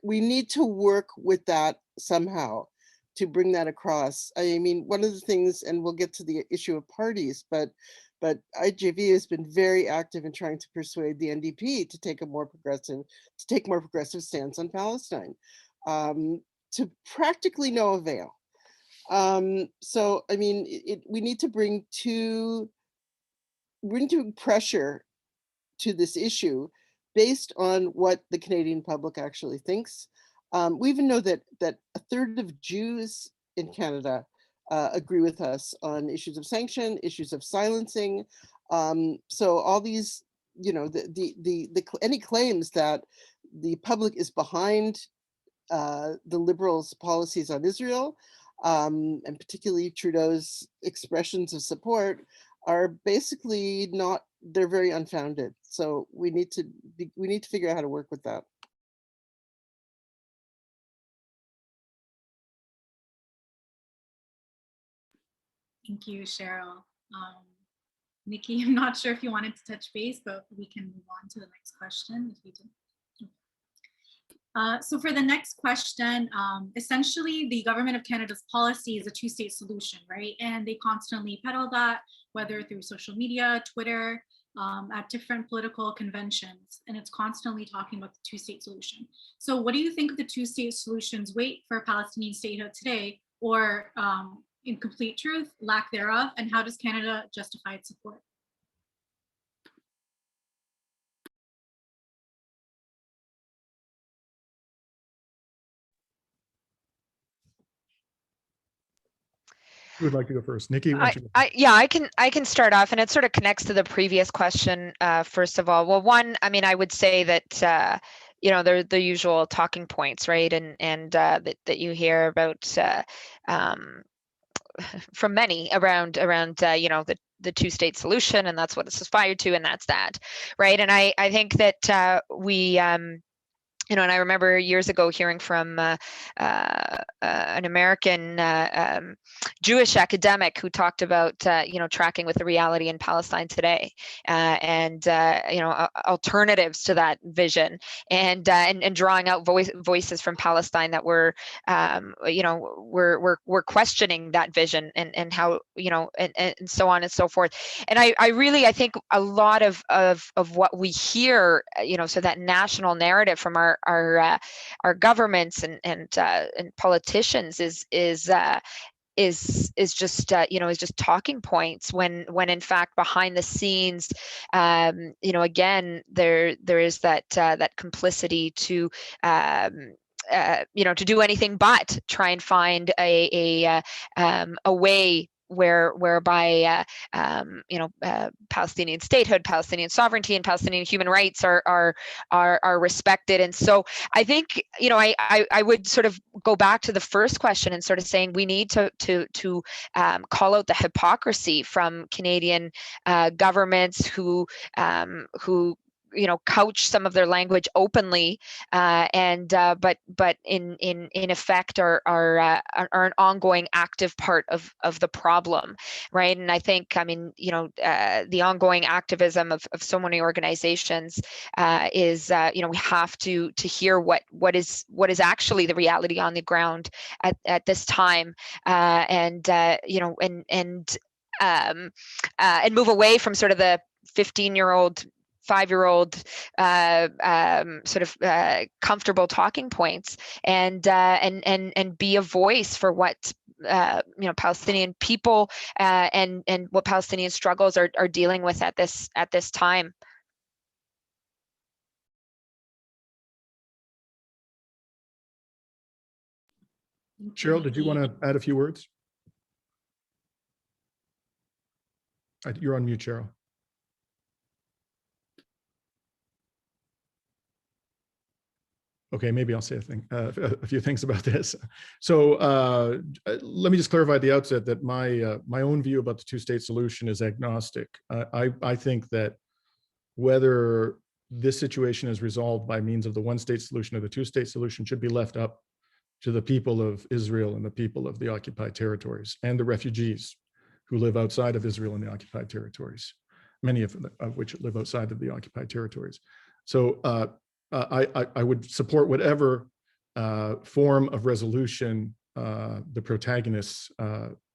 we need to work with that somehow to bring that across. I mean, one of the things, and we'll get to the issue of parties, but IJV has been very active in trying to persuade the NDP to take more progressive stance on Palestine, to practically no avail. So, I mean, we need to bring pressure to this issue based on what the Canadian public actually thinks. We even know that a third of Jews in Canada agree with us on issues of sanction, issues of silencing. So all these, any claims that the public is behind the Liberals' policies on Israel, and particularly Trudeau's expressions of support, are basically not, they're very unfounded. So we need to figure out how to work with that. Thank you, Cheryl. Niki, I'm not sure if you wanted to touch base, but we can move on to the next question if you did. So for the next question, essentially the government of Canada's policy is a two-state solution, right? And they constantly peddle that, whether through social media, Twitter, at different political conventions, and it's constantly talking about the two-state solution. So what do you think of the two-state solution's weight for Palestinian statehood today, or in complete truth, lack thereof, and how does Canada justify its support? Who would like to go first? Niki, why don't you go? I can start off, and it sort of connects to the previous question. First of all, well, one, I mean, I would say that they're the usual talking points, right? And that you hear about from many around the two-state solution, and that's what it's aspired to, and that's that, right? And I think that we and I remember years ago hearing from an American Jewish academic who talked about, tracking with the reality in Palestine today, and alternatives to that vision, and drawing out voices from Palestine that were, we're questioning that vision, and how, and so on and so forth. And I think a lot of what we hear, so that national narrative from our governments and politicians is just talking points, when in fact behind the scenes, again, there is that complicity to to do anything but try and find a way whereby Palestinian statehood, Palestinian sovereignty, and Palestinian human rights are respected. And so I think, I would sort of go back to the first question and sort of saying we need to call out the hypocrisy from Canadian governments who couch some of their language openly, but in effect are an ongoing active part of the problem, right? And I think, the ongoing activism of so many organizations is we have to hear what is actually the reality on the ground at this time, and move away from sort of the 15-year-old, 5-year-old sort of comfortable talking points, and be a voice for what Palestinian people and what Palestinian struggles are dealing with at this time. Cheryl, did you want to add a few words? You're on mute, Cheryl. Okay, maybe I'll say a few things about this. So let me just clarify at the outset that my own view about the two-state solution is agnostic. I think that whether this situation is resolved by means of the one-state solution or the two-state solution should be left up to the people of Israel and the people of the occupied territories and the refugees who live outside of Israel and the occupied territories, many of which live outside of the occupied territories. So I would support whatever form of resolution the protagonists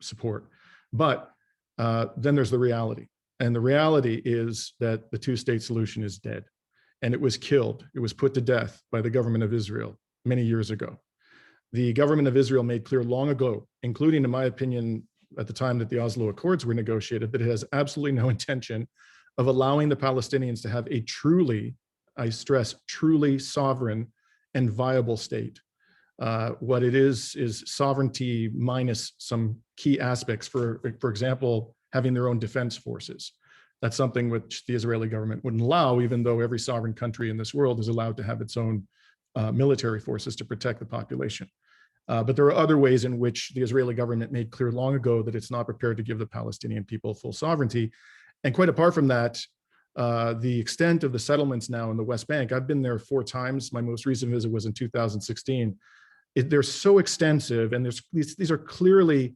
support. But then there's the reality. And the reality is that the two-state solution is dead. And it was killed. It was put to death by the government of Israel many years ago. The government of Israel made clear long ago, including, in my opinion, at the time that the Oslo Accords were negotiated, that it has absolutely no intention of allowing the Palestinians to have a truly, I stress, truly sovereign and viable state. What it is sovereignty minus some key aspects, for example, having their own defense forces. That's something which the Israeli government wouldn't allow, even though every sovereign country in this world is allowed to have its own military forces to protect the population. But there are other ways in which the Israeli government made clear long ago that it's not prepared to give the Palestinian people full sovereignty. And quite apart from that, the extent of the settlements now in the West Bank, I've been there 4 times. My most recent visit was in 2016. They're so extensive, and these are clearly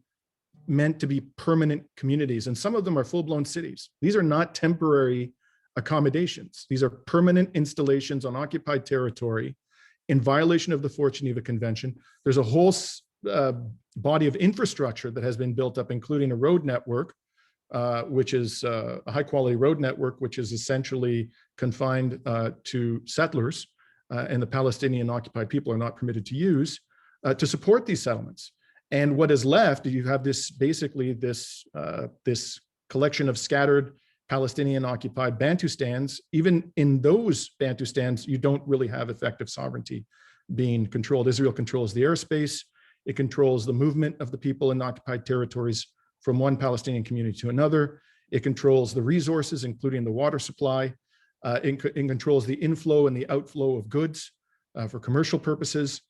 meant to be permanent communities, and some of them are full-blown cities. These are not temporary accommodations. These are permanent installations on occupied territory in violation of the Fourth Geneva Convention. There's a whole body of infrastructure that has been built up, including a road network, which is a high-quality road network, which is essentially confined to settlers, and the Palestinian occupied people are not permitted to use to support these settlements. And what is left, you have this collection of scattered Palestinian occupied Bantustans. Even in those Bantustans, you don't really have effective sovereignty being controlled. Israel controls the airspace. It controls the movement of the people in occupied territories from one Palestinian community to another. It controls the resources, including the water supply. It controls the inflow and the outflow of goods for commercial purposes.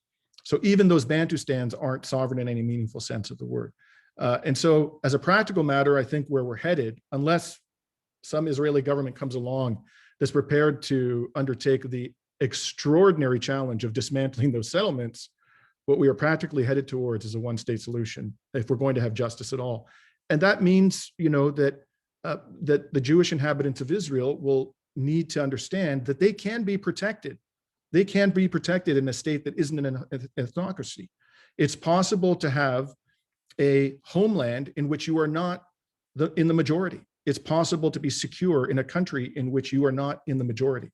So even those Bantustans aren't sovereign in any meaningful sense of the word. And so as a practical matter, I think where we're headed, unless some Israeli government comes along that's prepared to undertake the extraordinary challenge of dismantling those settlements, what we are practically headed towards is a one-state solution if we're going to have justice at all. And that means, that that the Jewish inhabitants of Israel will need to understand that they can be protected. They can be protected in a state that isn't an ethnocracy. It's possible to have a homeland in which you are not in the majority. It's possible to be secure in a country in which you are not in the majority.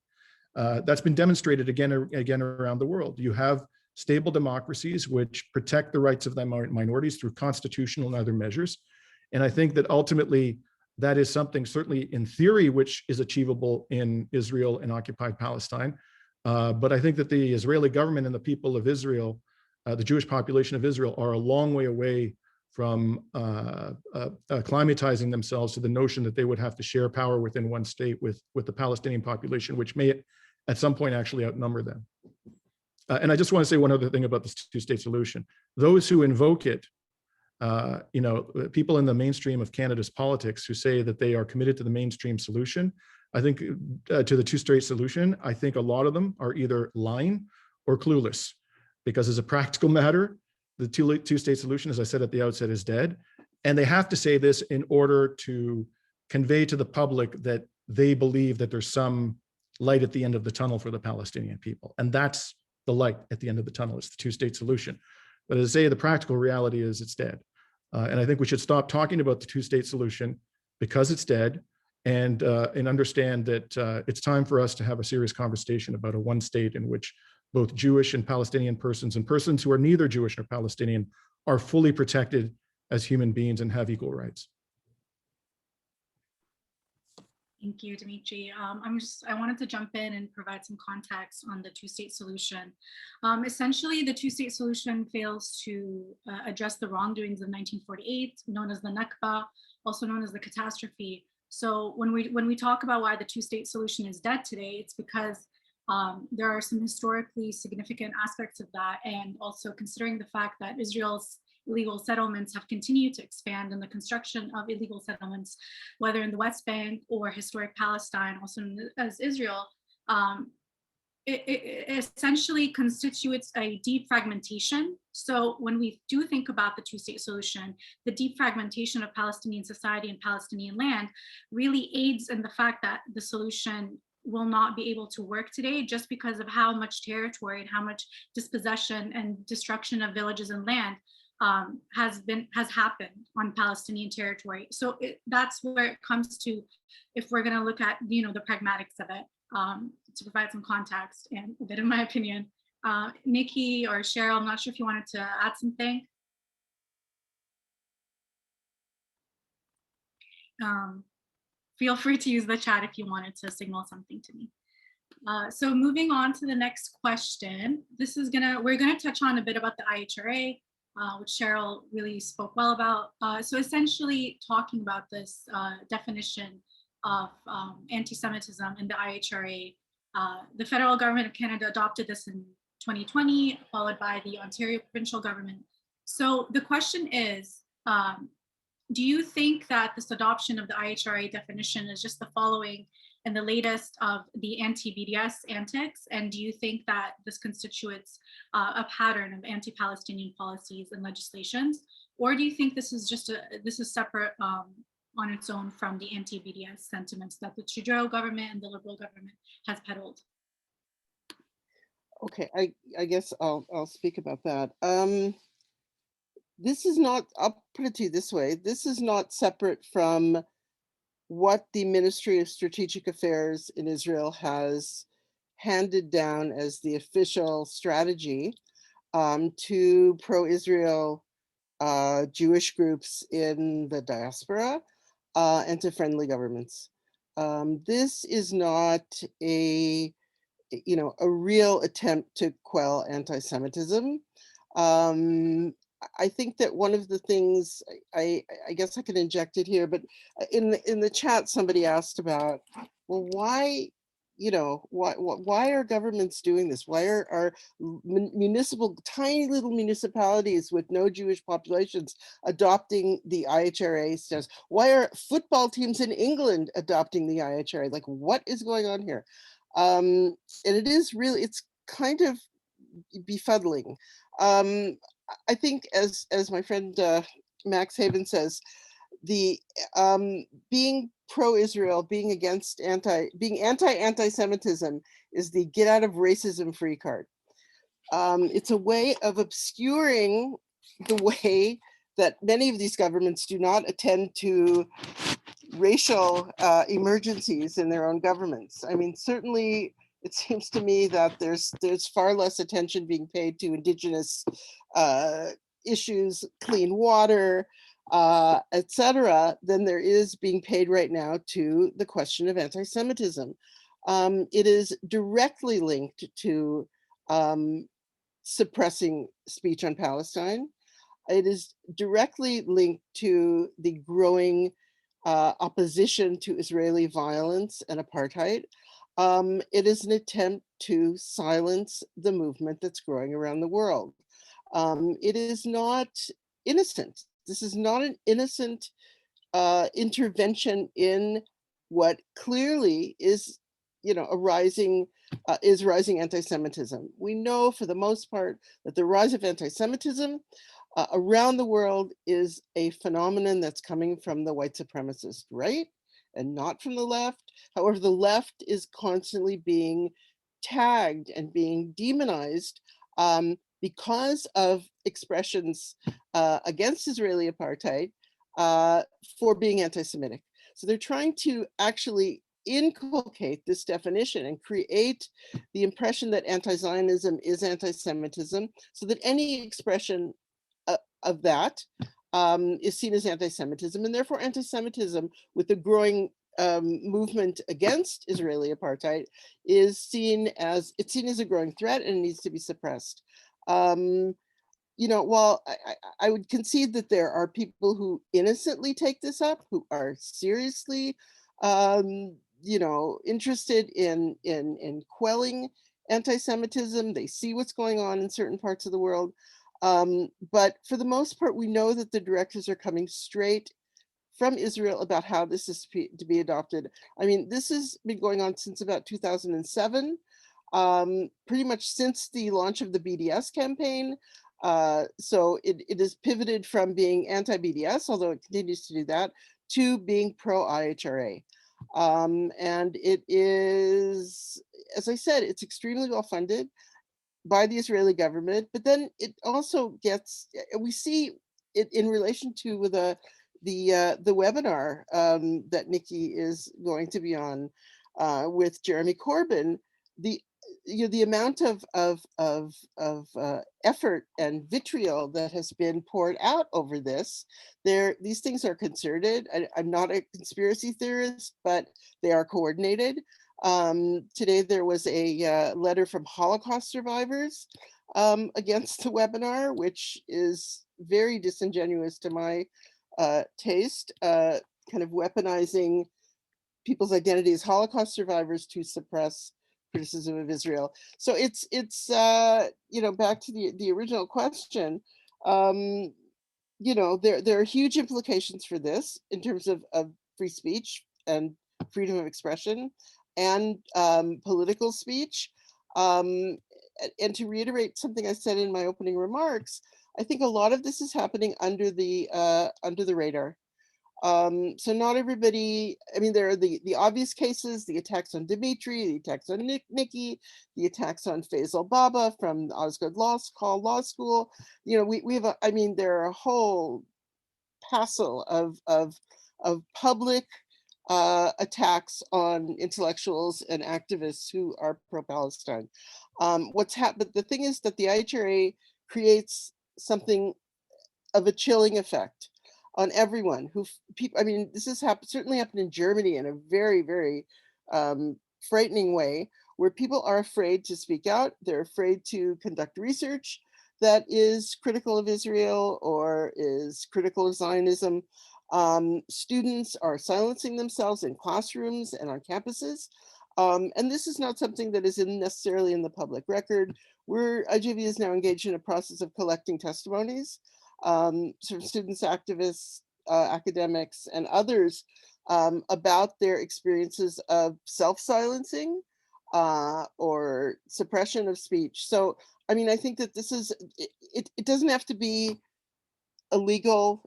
That's been demonstrated again and again around the world. You have stable democracies which protect the rights of the minorities through constitutional and other measures. And I think that ultimately that is something certainly in theory which is achievable in Israel and occupied Palestine. But I think that the Israeli government and the people of Israel, the Jewish population of Israel, are a long way away from acclimatizing themselves to the notion that they would have to share power within one state with the Palestinian population, which may at some point actually outnumber them. And I just want to say one other thing about this two-state solution. Those who invoke it, people in the mainstream of Canada's politics who say that they are committed to the mainstream solution, I think to the two-state solution, I think a lot of them are either lying or clueless, because as a practical matter, the two-state solution, as I said at the outset, is dead. And they have to say this in order to convey to the public that they believe that there's some light at the end of the tunnel for the Palestinian people. And that's the light at the end of the tunnel. It's the two-state solution. But as I say, the practical reality is it's dead. And I think we should stop talking about the two-state solution because it's dead, and understand that it's time for us to have a serious conversation about a one state in which both Jewish and Palestinian persons and persons who are neither Jewish nor Palestinian are fully protected as human beings and have equal rights. Thank you, Dimitri. I wanted to jump in and provide some context on the two-state solution. Essentially, the two-state solution fails to address the wrongdoings of 1948, known as the Nakba, also known as the catastrophe. So when we talk about why the two-state solution is dead today, it's because there are some historically significant aspects of that, and also considering the fact that Israel's illegal settlements have continued to expand, and the construction of illegal settlements, whether in the West Bank or historic Palestine, also as Israel, it essentially constitutes a deep fragmentation. So when we do think about the two-state solution, the deep fragmentation of Palestinian society and Palestinian land really aids in the fact that the solution will not be able to work today, just because of how much territory and how much dispossession and destruction of villages and land has happened on Palestinian territory. So that's where it comes to, if we're going to look at the pragmatics of it, to provide some context and a bit of my opinion. Niki or Sheryl, I'm not sure if you wanted to add something. Feel free to use the chat if you wanted to signal something to me. So moving on to the next question, we're gonna touch on a bit about the IHRA, which Sheryl really spoke well about. So essentially talking about this definition of anti-Semitism in the IHRA, the federal government of Canada adopted this in 2020, followed by the Ontario provincial government. So the question is, do you think that this adoption of the IHRA definition is just the following and the latest of the anti-BDS antics? And do you think that this constitutes a pattern of anti-Palestinian policies and legislations? Or do you think this is separate on its own from the anti-BDS sentiments that the Trudeau government and the Liberal government has peddled? Okay, I guess I'll speak about that. This is not, I'll put it to you this way, this is not separate from what the Ministry of Strategic Affairs in Israel has handed down as the official strategy to pro-Israel Jewish groups in the diaspora and to friendly governments. This is not a real attempt to quell anti-Semitism. I think that one of the things, I guess I could inject it here, but in the chat, somebody asked about, well, why are governments doing this? Why are tiny little municipalities with no Jewish populations adopting the IHRA status? Why are football teams in England adopting the IHRA? Like, what is going on here? And it is really, it's kind of befuddling. I think as my friend Max Haven says, the being pro-Israel, being against anti-Semitism is the get out of racism free card. It's a way of obscuring the way that many of these governments do not attend to racial emergencies in their own governments. I mean, certainly it seems to me that there's far less attention being paid to Indigenous issues, clean water, etc., than there is being paid right now to the question of anti-Semitism. It is directly linked to suppressing speech on Palestine. It is directly linked to the growing opposition to Israeli violence and apartheid. It is an attempt to silence the movement that's growing around the world. It is not innocent. This is not an innocent intervention in what clearly is, a rising anti-Semitism. We know for the most part that the rise of anti-Semitism around the world is a phenomenon that's coming from the white supremacist right and not from the left. However, the left is constantly being tagged and being demonized because of expressions against Israeli apartheid for being anti-Semitic. So they're trying to actually inculcate this definition and create the impression that anti-Zionism is anti-Semitism, so that any expression of that is seen as anti-Semitism, and therefore anti-Semitism with the growing movement against Israeli apartheid is seen as a growing threat and needs to be suppressed. While I would concede that there are people who innocently take this up, who are seriously, interested in quelling anti-Semitism, they see what's going on in certain parts of the world. But for the most part, we know that the directives are coming straight from Israel about how this is to be adopted. I mean, this has been going on since about 2007, pretty much since the launch of the BDS campaign. So it has pivoted from being anti-BDS, although it continues to do that, to being pro-IHRA. And it is, as I said, it's extremely well funded by the Israeli government, but then it also gets, we see it in relation to the webinar that Niki is going to be on with Jeremy Corbyn. The amount of effort and vitriol that has been poured out over this, these things are concerted. I'm not a conspiracy theorist, but they are coordinated. Today there was a letter from Holocaust survivors against the webinar, which is very disingenuous to my taste, kind of weaponizing people's identity as Holocaust survivors to suppress criticism of Israel. So it's back to the original question. There are huge implications for this in terms of free speech and freedom of expression and political speech. And to reiterate something I said in my opening remarks, I think a lot of this is happening under the radar. So not everybody, I mean, there are the obvious cases, the attacks on Dimitri, the attacks on Niki, the attacks on Faisal Baba from the Osgood Law School. We have, there are a whole passel of public attacks on intellectuals and activists who are pro-Palestine. But the thing is that the IHRA creates something of a chilling effect on everyone this has certainly happened in Germany in a very, very frightening way, where people are afraid to speak out. They're afraid to conduct research that is critical of Israel or is critical of Zionism. Students are silencing themselves in classrooms and on campuses. And this is not something that is necessarily in the public record. IJV is now engaged in a process of collecting testimonies from students, activists, academics, and others about their experiences of self-silencing or suppression of speech. So, I mean, I think that this is, it doesn't have to be a legal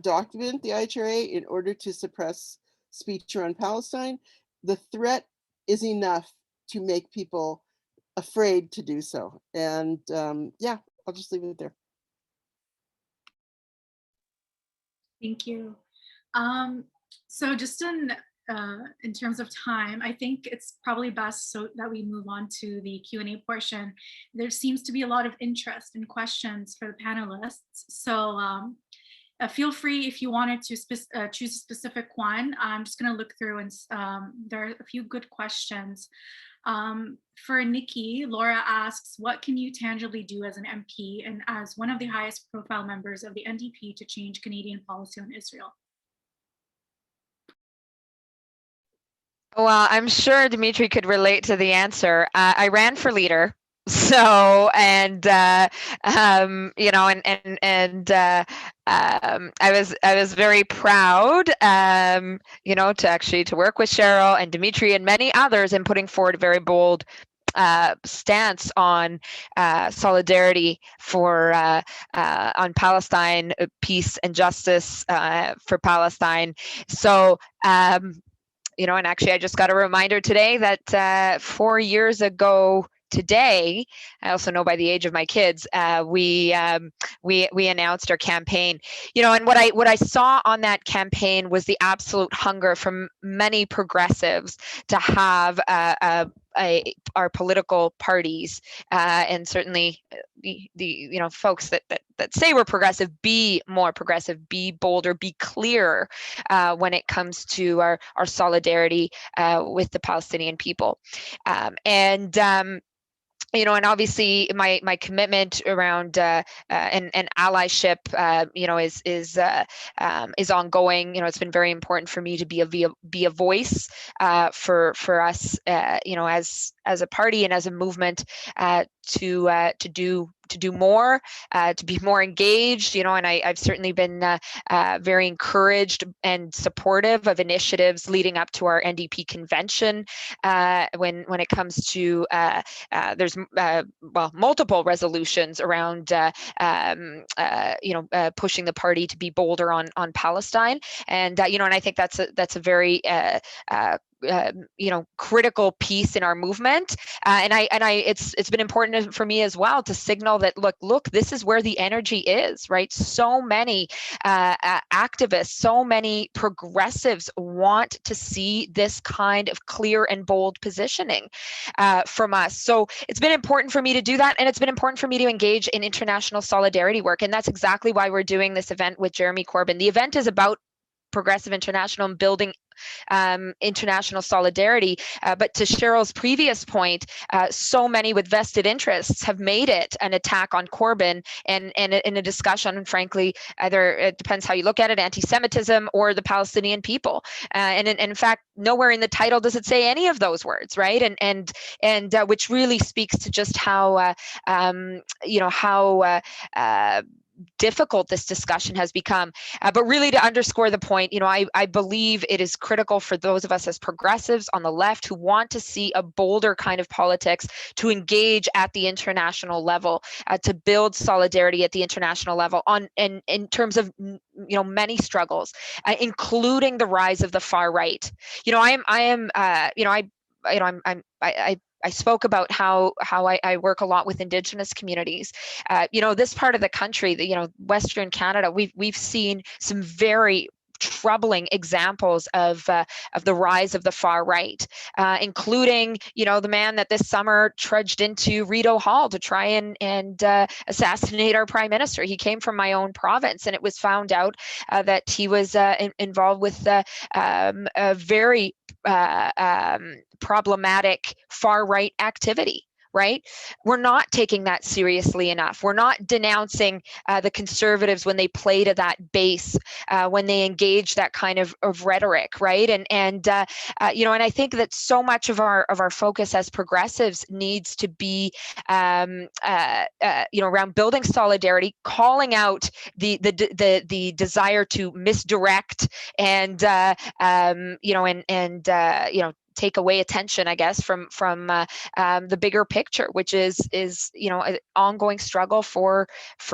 document, the IHRA, in order to suppress speech around Palestine. The threat is enough to make people afraid to do so. And yeah, I'll just leave it there. Thank you. So just in terms of time, I think it's probably best so that we move on to the Q&A portion. There seems to be a lot of interest and questions for the panelists. So feel free if you wanted to choose a specific one. I'm just going to look through, and there are a few good questions. For Niki, Laura asks, what can you tangibly do as an MP and as one of the highest profile members of the NDP to change Canadian policy on Israel? Well, I'm sure Dimitri could relate to the answer. I ran for leader. So, and you know, I was very proud, you know, to work with Sheryl and Dimitri and many others in putting forward a very bold stance on solidarity for on Palestine, peace and justice for Palestine. So. You know, and actually, I just got a reminder today that 4 years ago today, I also know by the age of my kids, we announced our campaign. You know, and what I saw on that campaign was the absolute hunger from many progressives to have our political parties and certainly the you know folks that say we're progressive, be more progressive, be bolder, be clearer when it comes to our solidarity with the Palestinian people. You know, and obviously my commitment around and allyship, you know, is ongoing. You know, it's been very important for me to be a voice for us, you know, as a party and as a movement to do more, to be more engaged, you know, and I've certainly been very encouraged and supportive of initiatives leading up to our NDP convention when it comes to there's well, multiple resolutions around you know, pushing the party to be bolder on Palestine, and you know, and I think that's a very you know, critical piece in our movement, and it's been important for me as well to signal that look, this is where the energy is, right? So many activists, so many progressives want to see this kind of clear and bold positioning from us. So it's been important for me to do that, and it's been important for me to engage in international solidarity work, and that's exactly why we're doing this event with Jeremy Corbyn. The event is about Progressive International and building international solidarity. But to Cheryl's previous point, so many with vested interests have made it an attack on Corbyn and in a discussion, and frankly, either it depends how you look at it, anti-Semitism or the Palestinian people. And in fact, nowhere in the title does it say any of those words, right? And which really speaks to just how, you know, how difficult this discussion has become. But really to underscore the point, you know, I believe it is critical for those of us as progressives on the left who want to see a bolder kind of politics to engage at the international level, to build solidarity at the international level in terms of, you know, many struggles, including the rise of the far right. You know, I spoke about how I work a lot with Indigenous communities. You know, this part of the country, you know, Western Canada, we've seen some very troubling examples of the rise of the far right, including, you know, the man that this summer trudged into Rideau Hall to try and assassinate our prime minister. He came from my own province, and it was found out that he was involved with a very problematic far right activity. Right? We're not taking that seriously enough. We're not denouncing the Conservatives when they play to that base, when they engage that kind of rhetoric, right? And you know, and I think that so much of our focus as progressives needs to be, you know, around building solidarity, calling out the desire to misdirect and you know, and you know, take away attention, I guess, from the bigger picture, which is an ongoing struggle for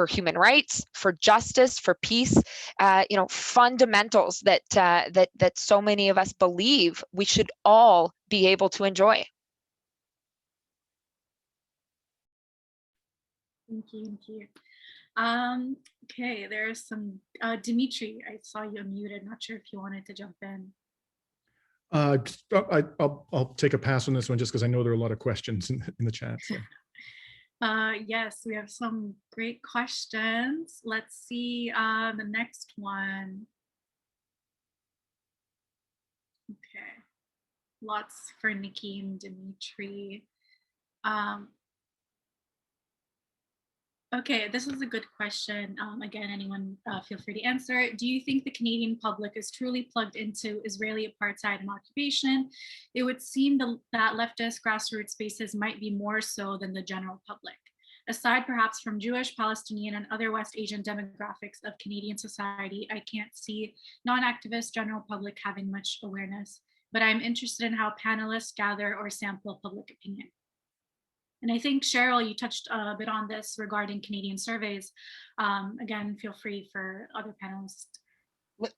human rights, for justice, for peace, fundamentals that so many of us believe we should all be able to enjoy. Thank you. Okay, there's some, Dimitri, I saw you unmuted. Not sure if you wanted to jump in. I'll take a pass on this one just because I know there are a lot of questions in the chat. So. Yes, we have some great questions. Let's see the next one. Okay, lots for Niki and Dimitri. Okay, this is a good question. Again, anyone feel free to answer. Do you think the Canadian public is truly plugged into Israeli apartheid and occupation? It would seem that leftist grassroots spaces might be more so than the general public. Aside perhaps from Jewish, Palestinian, and other West Asian demographics of Canadian society, I can't see non-activist general public having much awareness, but I'm interested in how panelists gather or sample public opinion. And I think, Sheryl, you touched a bit on this regarding Canadian surveys. Again, feel free for other panelists.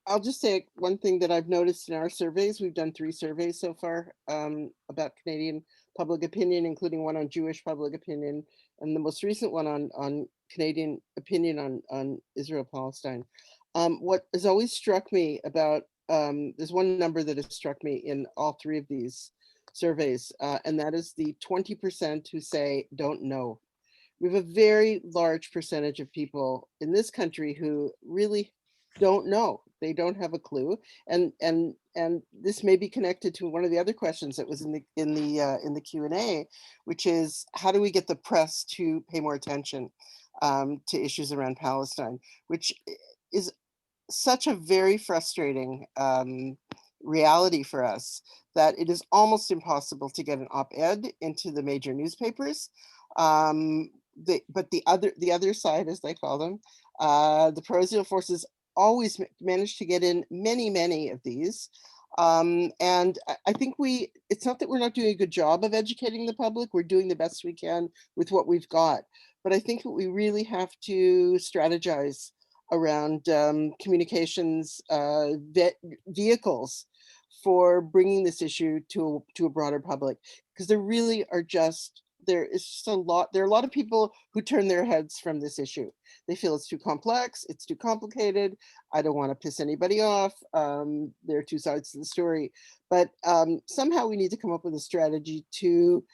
I'll just say one thing that I've noticed in our surveys. We've done 3 surveys so far about Canadian public opinion, including one on Jewish public opinion, and the most recent one on Canadian opinion on Israel-Palestine. What has always struck me about, there's one number that has struck me in all 3 of these surveys, and that is the 20% who say don't know. We have a very large percentage of people in this country who really don't know. They don't have a clue, and this may be connected to one of the other questions that was in the Q&A, which is how do we get the press to pay more attention to issues around Palestine, which is such a very frustrating reality for us that it is almost impossible to get an op-ed into the major newspapers. But the other side, as they call them, the pro-Israel forces always manage to get in many of these. And I think it's not that we're not doing a good job of educating the public, we're doing the best we can with what we've got. But I think that we really have to strategize around communications vehicles for bringing this issue to a broader public, because there are a lot of people who turn their heads from this issue. They feel it's too complex, it's too complicated, I don't want to piss anybody off. There are 2 sides to the story, but somehow we need to come up with a strategy to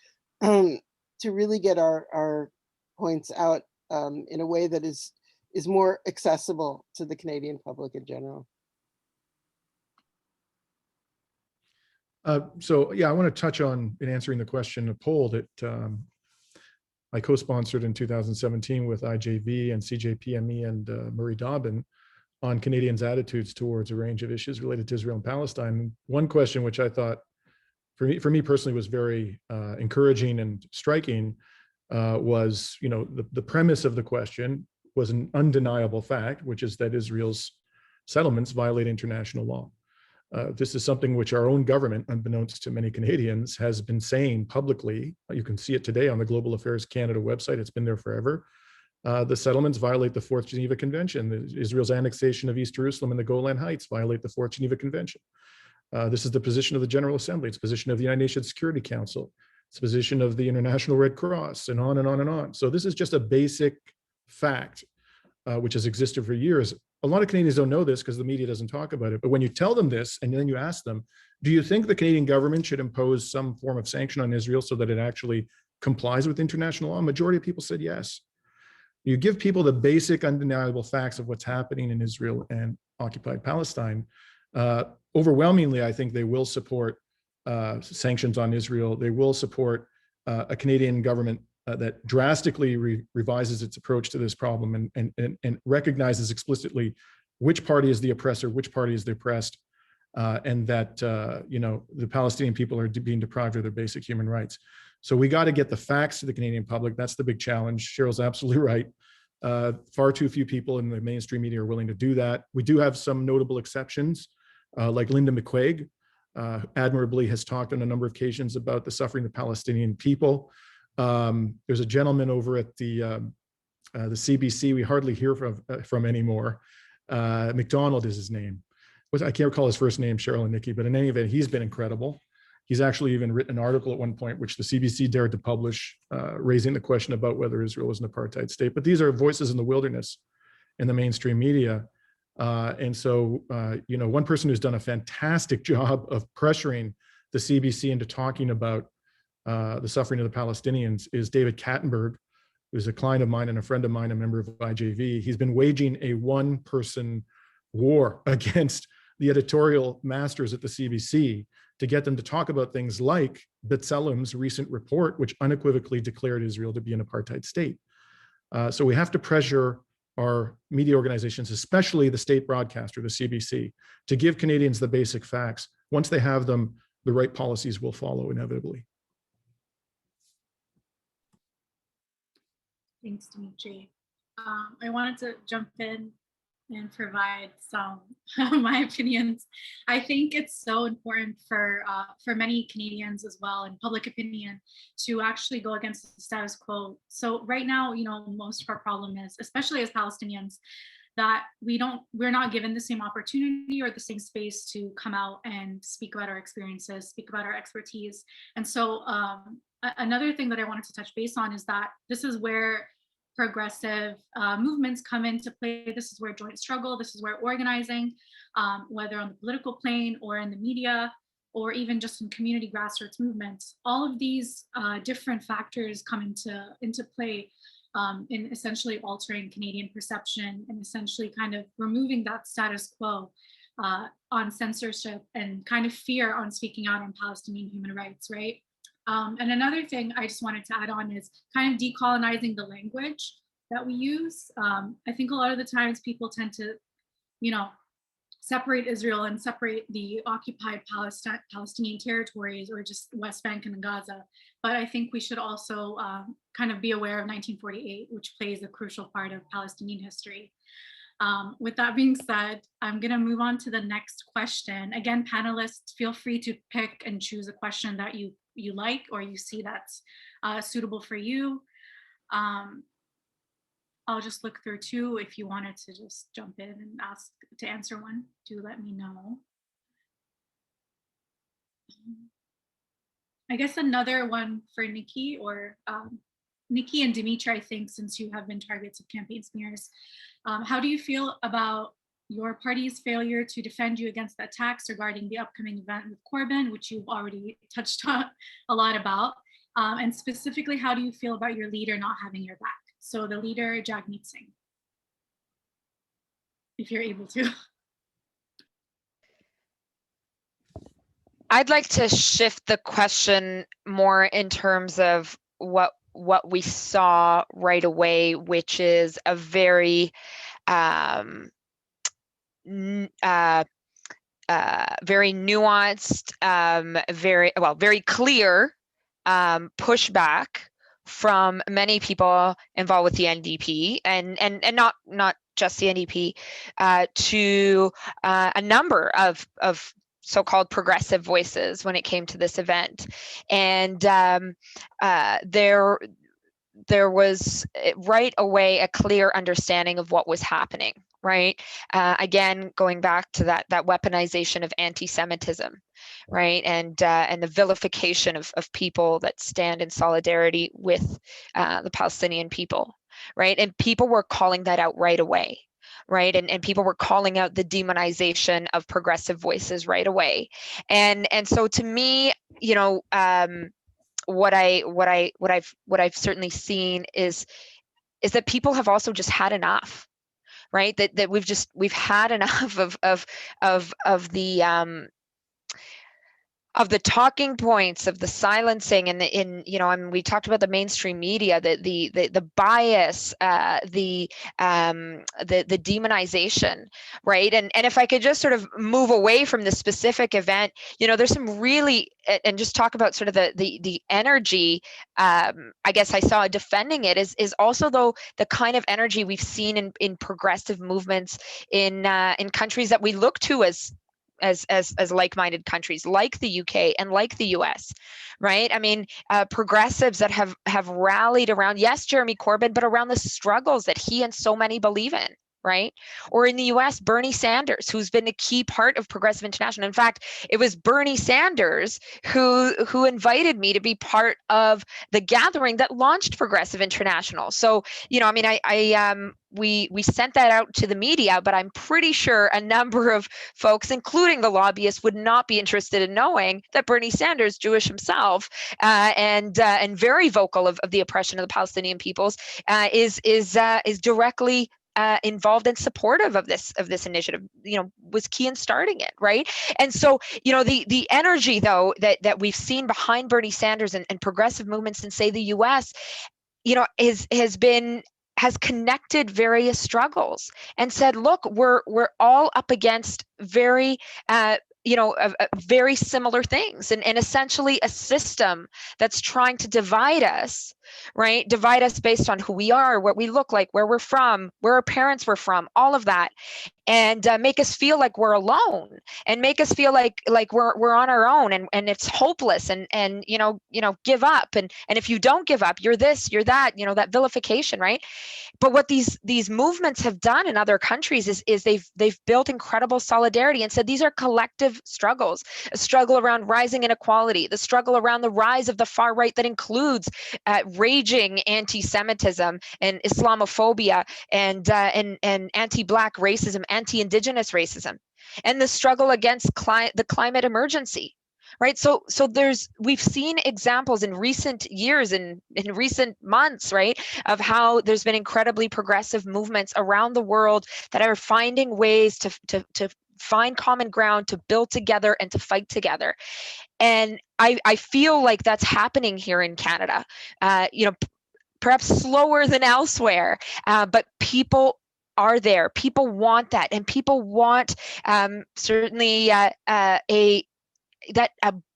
really get our points out in a way that is more accessible to the Canadian public in general. So yeah, I want to touch on, in answering the question, a poll that I co-sponsored in 2017 with IJV and CJPME and Murray Dobbin on Canadians' attitudes towards a range of issues related to Israel and Palestine. One question which I thought, for me personally, was very encouraging and striking was, the premise of the question was an undeniable fact, which is that Israel's settlements violate international law. This is something which our own government, unbeknownst to many Canadians, has been saying publicly. You can see it today on the Global Affairs Canada website. It's been there forever. The settlements violate the 4th Geneva Convention. Israel's annexation of East Jerusalem and the Golan Heights violate the 4th Geneva Convention. This is the position of the General Assembly. It's the position of the United Nations Security Council. It's the position of the International Red Cross, and on and on and on. So this is just a basic fact, which has existed for years. A lot of Canadians don't know this because the media doesn't talk about it. But when you tell them this, and then you ask them, do you think the Canadian government should impose some form of sanction on Israel so that it actually complies with international law? A majority of people said yes. You give people the basic undeniable facts of what's happening in Israel and occupied Palestine. Overwhelmingly, I think they will support sanctions on Israel. They will support a Canadian government that drastically revises its approach to this problem and recognizes explicitly which party is the oppressor, which party is the oppressed, and that the Palestinian people are being deprived of their basic human rights. So we got to get the facts to the Canadian public. That's the big challenge. Cheryl's absolutely right. Far too few people in the mainstream media are willing to do that. We do have some notable exceptions, like Linda McQuaig, admirably has talked on a number of occasions about the suffering of the Palestinian people. There's a gentleman over at the CBC we hardly hear from anymore. McDonald is his name. I can't recall his first name, Cheryl and Nikki, but in any event, he's been incredible. He's actually even written an article at one point, which the CBC dared to publish, raising the question about whether Israel is an apartheid state. But these are voices in the wilderness in the mainstream media. And so, one person who's done a fantastic job of pressuring the CBC into talking about the suffering of the Palestinians is David Kattenberg, who's a client of mine and a friend of mine, a member of IJV. He's been waging a one-person war against the editorial masters at the CBC to get them to talk about things like B'Tselem's recent report, which unequivocally declared Israel to be an apartheid state. So we have to pressure our media organizations, especially the state broadcaster, the CBC, to give Canadians the basic facts. Once they have them, the right policies will follow inevitably. Thanks, Dimitri. I wanted to jump in and provide some of my opinions. I think it's so important for many Canadians as well, and public opinion, to actually go against the status quo. So right now, most of our problem is, especially as Palestinians, that we're not given the same opportunity or the same space to come out and speak about our experiences, speak about our expertise. And so another thing that I wanted to touch base on is that this is where progressive movements come into play. This is where joint struggle, this is where organizing, whether on the political plane or in the media, or even just in community grassroots movements, all of these different factors come into play in essentially altering Canadian perception and essentially kind of removing that status quo on censorship and kind of fear on speaking out on Palestinian human rights, right? And another thing I just wanted to add on is kind of decolonizing the language that we use. I think a lot of the times people tend to, separate Israel and separate the occupied Palestinian territories, or just West Bank and Gaza. But I think we should also kind of be aware of 1948, which plays a crucial part of Palestinian history. With that being said, I'm going to move on to the next question. Again, panelists, feel free to pick and choose a question that you like or you see that's suitable for you. I'll just look through two. If you wanted to just jump in and ask to answer one, do let me know. I guess another one for Nikki, or Nikki and Dimitri, I think, since you have been targets of campaign smears. How do you feel about your party's failure to defend you against the attacks regarding the upcoming event with Corbyn, which you've already touched on a lot about? And specifically, how do you feel about your leader not having your back? So the leader, Jagmeet Singh, if you're able to. I'd like to shift the question more in terms of what we saw right away, which is a very very nuanced, very clear pushback from many people involved with the NDP, and not just the NDP, to a number of so-called progressive voices when it came to this event. And there was right away a clear understanding of what was happening, right? Again, going back to that weaponization of anti-Semitism, right? And the vilification of people that stand in solidarity with the Palestinian people, right? And people were calling that out right away, right? And people were calling out the demonization of progressive voices right away. And so to me, what I've certainly seen is that people have also just had enough, right? That we've had enough of the talking points, of the silencing, and we talked about the mainstream media, the bias, the demonization, right? And if I could just sort of move away from the specific event, there's some really, and just talk about sort of the energy, I guess I saw defending it is also, though, the kind of energy we've seen in progressive movements in countries that we look to as as like-minded countries like the UK and like the US, right? I mean, progressives that have rallied around, yes, Jeremy Corbyn, but around the struggles that he and so many believe in, right? Or in the US, Bernie Sanders, who's been a key part of Progressive International. In fact, it was Bernie Sanders who invited me to be part of the gathering that launched Progressive International. So, you know, I mean, we sent that out to the media, but I'm pretty sure a number of folks, including the lobbyists, would not be interested in knowing that Bernie Sanders, Jewish himself, and very vocal of the oppression of the Palestinian peoples, is directly involved and supportive of this initiative, you know, was key in starting it, right? And so, you know, the energy though that we've seen behind Bernie Sanders and progressive movements in, say, the US, you know, has connected various struggles and said, look, we're all up against very very similar things, and essentially a system that's trying to divide us, right? Divide us based on who we are, what we look like, where we're from, where our parents were from, all of that, and make us feel like we're alone, and make us feel like we're on our own, and it's hopeless, and you know give up, and if you don't give up, you're this, you're that, you know, that vilification, right? But what these movements have done in other countries is they've built incredible solidarity and said these are collective struggles, a struggle around rising inequality, the struggle around the rise of the far right that includes raging anti-Semitism and Islamophobia and anti-Black racism, anti-Indigenous racism, and the struggle against the climate emergency. Right. So we've seen examples in recent years and in recent months, right, of how there's been incredibly progressive movements around the world that are finding ways to find common ground, to build together and to fight together. And I feel like that's happening here in Canada, you know, perhaps slower than elsewhere, but people are there. People want that, and people want certainly a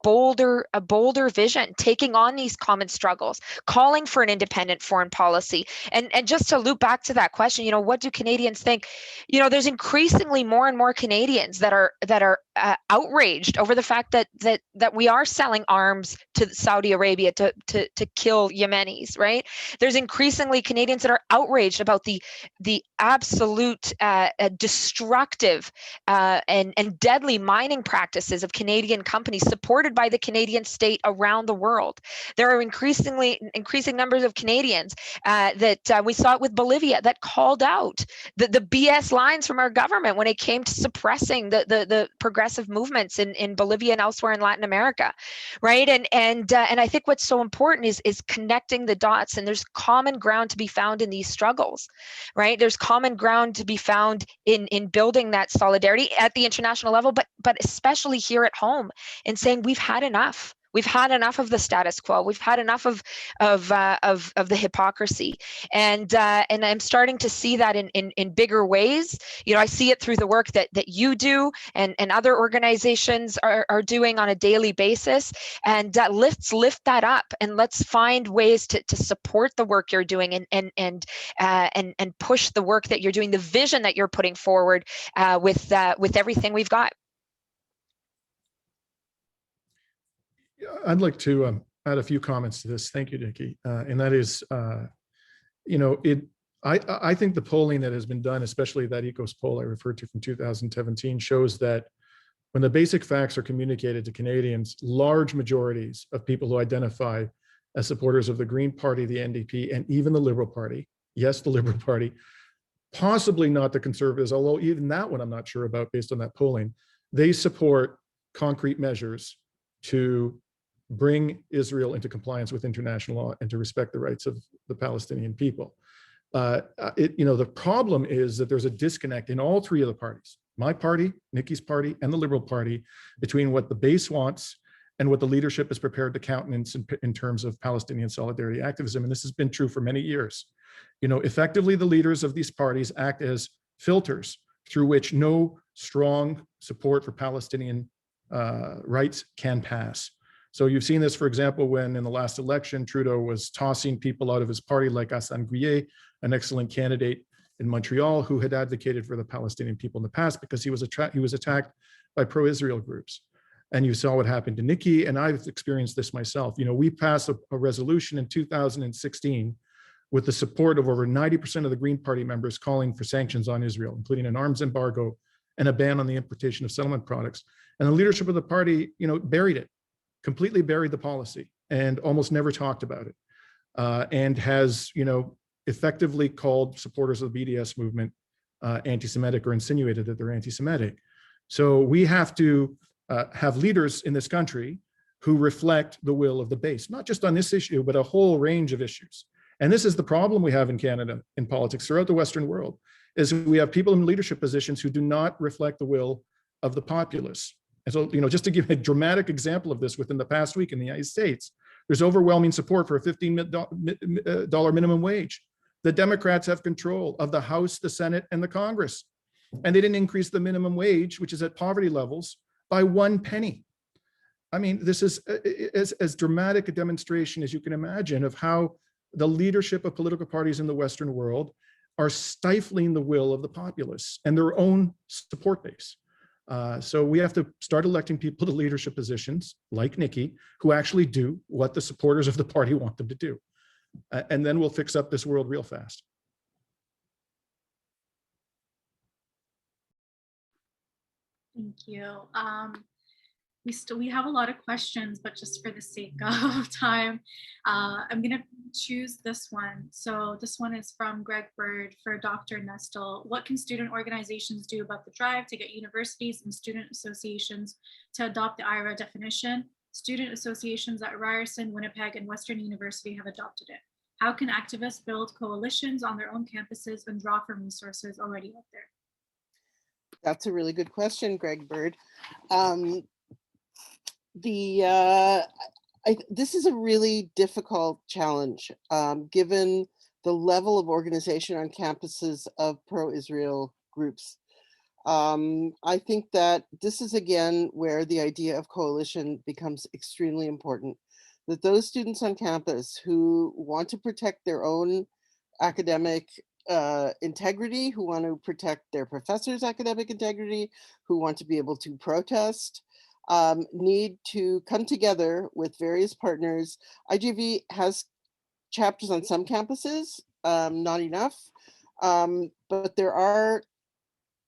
bolder vision, taking on these common struggles, calling for an independent foreign policy. And just to loop back to that question, you know, what do Canadians think? You know, there's increasingly more and more Canadians that are outraged over the fact that we are selling arms to Saudi Arabia to kill Yemenis, right? There's increasingly Canadians that are outraged about the absolute destructive and deadly mining practices of Canadian companies supported by the Canadian state around the world. There are increasing numbers of Canadians that we saw it with Bolivia that called out the BS lines from our government when it came to suppressing the progressive movements in Bolivia and elsewhere in Latin America, right? And I think what's so important is connecting the dots, and there's common ground to be found in these struggles, right? There's common ground to be found in building that solidarity at the international level, but especially here at home, and saying we've had enough. We've had enough of the status quo. We've had enough of the hypocrisy, and I'm starting to see that in bigger ways. You know, I see it through the work that you do and other organizations are doing on a daily basis. And let's lift that up, and let's find ways to support the work you're doing and push the work that you're doing, the vision that you're putting forward with everything we've got. I'd like to add a few comments to this. Thank you, Niki. And that is, you know, I think the polling that has been done, especially that ECOS poll I referred to from 2017, shows that when the basic facts are communicated to Canadians, large majorities of people who identify as supporters of the Green Party, the NDP, and even the Liberal Party, yes, the Liberal Party, possibly not the Conservatives, although even that one I'm not sure about based on that polling, they support concrete measures to bring Israel into compliance with international law and to respect the rights of the Palestinian people. You know, the problem is that there's a disconnect in all three of the parties, my party, Niki's party, and the Liberal Party, between what the base wants and what the leadership is prepared to countenance in terms of Palestinian solidarity activism. And this has been true for many years. You know, effectively, the leaders of these parties act as filters through which no strong support for Palestinian rights can pass. So you've seen this, for example, when in the last election, Trudeau was tossing people out of his party like Hassan Gouillet, an excellent candidate in Montreal who had advocated for the Palestinian people in the past, because he was attacked by pro-Israel groups. And you saw what happened to Niki, and I've experienced this myself. You know, we passed a resolution in 2016 with the support of over 90% of the Green Party members calling for sanctions on Israel, including an arms embargo and a ban on the importation of settlement products. And the leadership of the party, you know, buried it, completely buried the policy and almost never talked about it. And has, you know, effectively called supporters of the BDS movement anti-Semitic, or insinuated that they're anti-Semitic. So we have to have leaders in this country who reflect the will of the base, not just on this issue, but a whole range of issues. And this is the problem we have in Canada, in politics, throughout the Western world, is we have people in leadership positions who do not reflect the will of the populace. And so, you know, just to give a dramatic example of this, within the past week in the United States, there's overwhelming support for a $15 minimum wage. The Democrats have control of the House, the Senate, and the Congress. And they didn't increase the minimum wage, which is at poverty levels, by 1 penny. I mean, this is as dramatic a demonstration as you can imagine of how the leadership of political parties in the Western world are stifling the will of the populace and their own support base. So we have to start electing people to leadership positions like Niki, who actually do what the supporters of the party want them to do. And then we'll fix up this world real fast. Thank you. We have a lot of questions, but just for the sake of time, I'm going to choose this one. So this one is from Greg Bird for Dr. Nestel. What can student organizations do about the drive to get universities and student associations to adopt the IRA definition? Student associations at Ryerson, Winnipeg, and Western University have adopted it. How can activists build coalitions on their own campuses and draw from resources already out there? That's a really good question, Greg Bird. This is a really difficult challenge, given the level of organization on campuses of pro-Israel groups. I think that this is again where the idea of coalition becomes extremely important. That those students on campus who want to protect their own academic integrity, who want to protect their professors' academic integrity, who want to be able to protest, need to come together with various partners. IGV has chapters on some campuses, not enough, but there are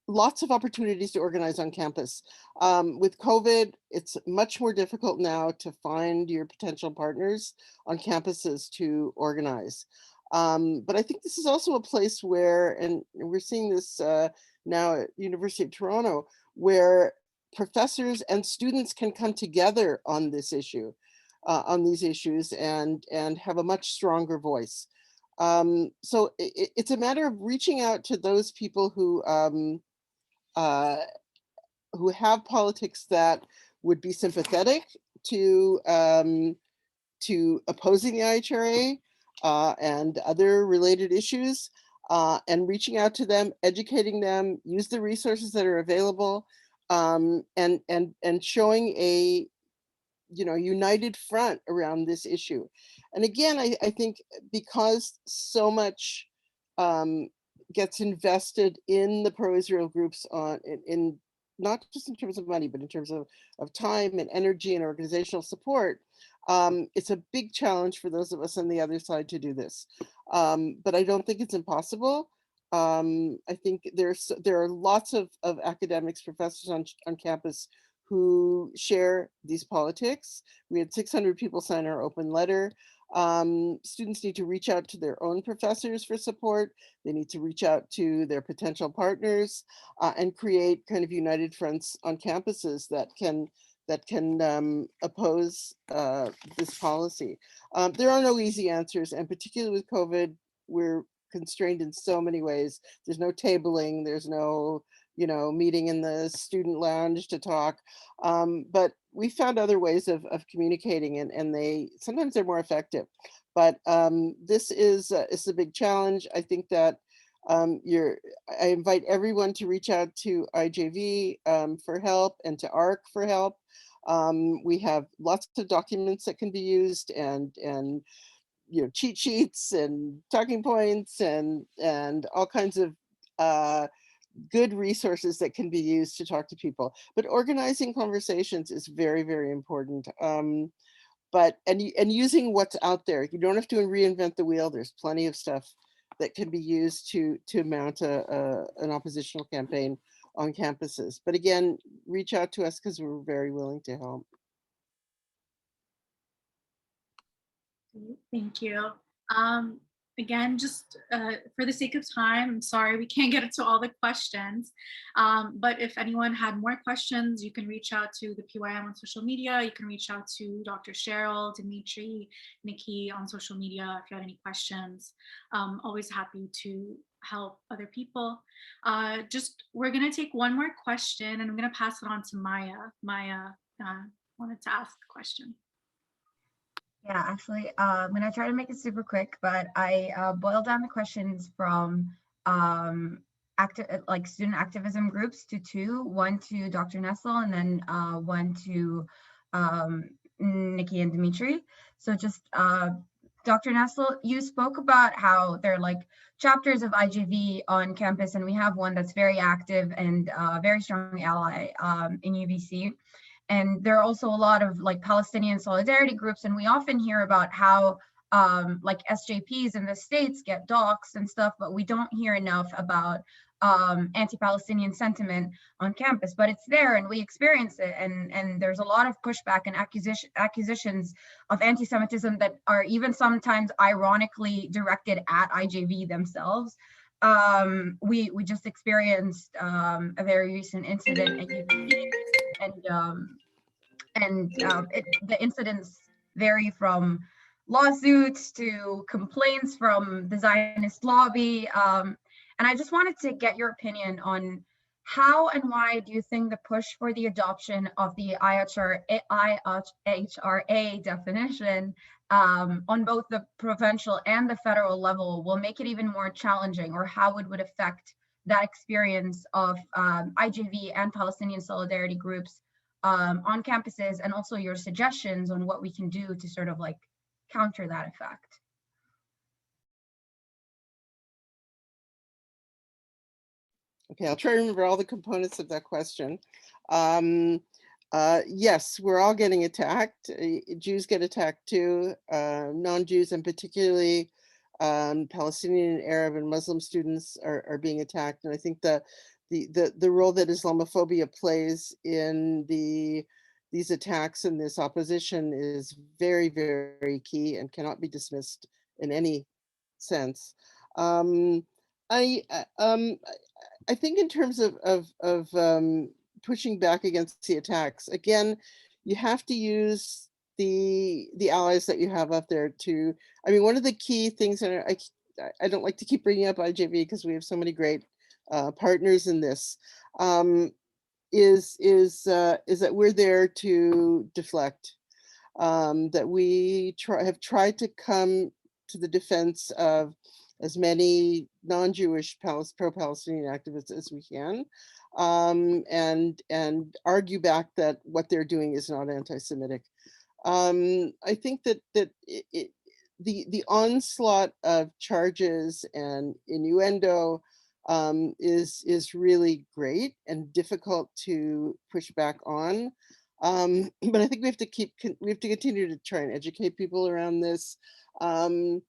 lots of opportunities to organize on campus. With COVID, it's much more difficult now to find your potential partners on campuses to organize. But I think this is also a place where, and we're seeing this now at University of Toronto, where professors and students can come together on this issue, on these issues, and have a much stronger voice. So it's a matter of reaching out to those people who have politics that would be sympathetic to opposing the IHRA and other related issues, and reaching out to them, educating them, use the resources that are available, and showing a united front around this issue. And again, I think because so much gets invested in the pro-Israel groups in not just in terms of money, but in terms of time and energy and organizational support, it's a big challenge for those of us on the other side to do this. But I don't think it's impossible. I think there are lots of academics, professors on campus who share these politics. We had 600 people sign our open letter. Students need to reach out to their own professors for support. They need to reach out to their potential partners and create kind of united fronts on campuses that can oppose this policy. There are no easy answers, and particularly with COVID, we're constrained in so many ways. There's no tabling, there's no meeting in the student lounge to talk. But we found other ways of communicating, and sometimes they're more effective. But this is a big challenge. I think that I invite everyone to reach out to IJV for help and to ARC for help. We have lots of documents that can be used, and cheat sheets and talking points and all kinds of good resources that can be used to talk to people. But organizing conversations is very, very important. And using what's out there. You don't have to reinvent the wheel. There's plenty of stuff that can be used to mount an oppositional campaign on campuses. But again, reach out to us because we're very willing to help. Thank you. Again, just for the sake of time, I'm sorry we can't get into all the questions. But if anyone had more questions, you can reach out to the PYM on social media. You can reach out to Dr. Sheryl, Dimitri, Niki on social media if you have any questions. Always happy to help other people. We're gonna take one more question and I'm gonna pass it on to Maya. Maya wanted to ask a question. Yeah, actually, I'm gonna try to make it super quick, but I boiled down the questions from student activism groups to two, one to Dr. Nestle and then one to Niki and Dimitri. So just Dr. Nestle, you spoke about how there are like chapters of IJV on campus, and we have one that's very active and very strong ally in UBC. And there are also a lot of like Palestinian solidarity groups, and we often hear about how like SJPs in the States get doxxed and stuff, but we don't hear enough about anti-Palestinian sentiment on campus, but it's there and we experience it. And there's a lot of pushback and accusations of anti-Semitism that are even sometimes ironically directed at IJV themselves. We just experienced a very recent incident at UBC, and the incidents vary from lawsuits to complaints from the Zionist lobby. And I just wanted to get your opinion on how and why do you think the push for the adoption of the IHRA definition on both the provincial and the federal level will make it even more challenging, or how it would affect that experience of IJV and Palestinian solidarity groups on campuses, and also your suggestions on what we can do to sort of like counter that effect. Okay, I'll try to remember all the components of that question. Yes, we're all getting attacked. Jews get attacked too, non-Jews, and particularly Palestinian, Arab, and Muslim students are being attacked. And I think the role that Islamophobia plays in these attacks and this opposition is very, very key and cannot be dismissed in any sense. I think in terms of pushing back against the attacks, again, you have to use the allies that you have out there to, I mean, one of the key things, and I don't like to keep bringing up IJV because we have so many great partners in this, is that we're there to deflect, that we have tried to come to the defense of as many non-Jewish pro-Palestinian activists as we can, and argue back that what they're doing is not anti-Semitic. I think that the onslaught of charges and innuendo is really great and difficult to push back on. But I think we have to continue to try and educate people around this. I'll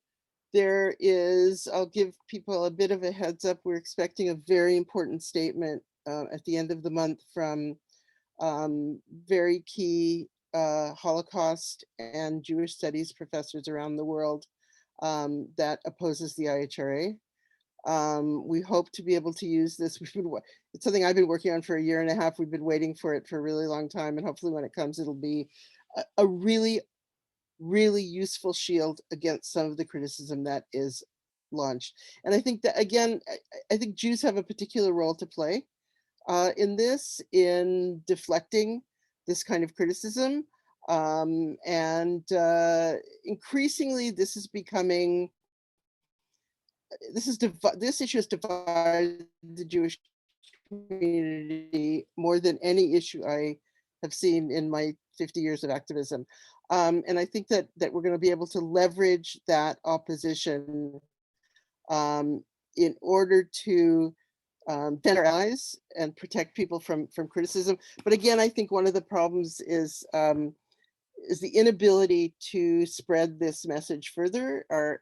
give people a bit of a heads up. We're expecting a very important statement at the end of the month from very key Holocaust and Jewish studies professors around the world that opposes the IHRA. We hope to be able to use this. It's something I've been working on for a year and a half. We've been waiting for it for a really long time, and hopefully when it comes, it'll be a really useful shield against some of the criticism that is launched. And I think that, again, I think Jews have a particular role to play in this, in deflecting this kind of criticism. And increasingly, this is becoming, this issue has divided the Jewish community more than any issue I have seen in my 50 years of activism. And I think that we're going to be able to leverage that opposition in order to defend our allies and protect people from criticism. But again, I think one of the problems is the inability to spread this message further, our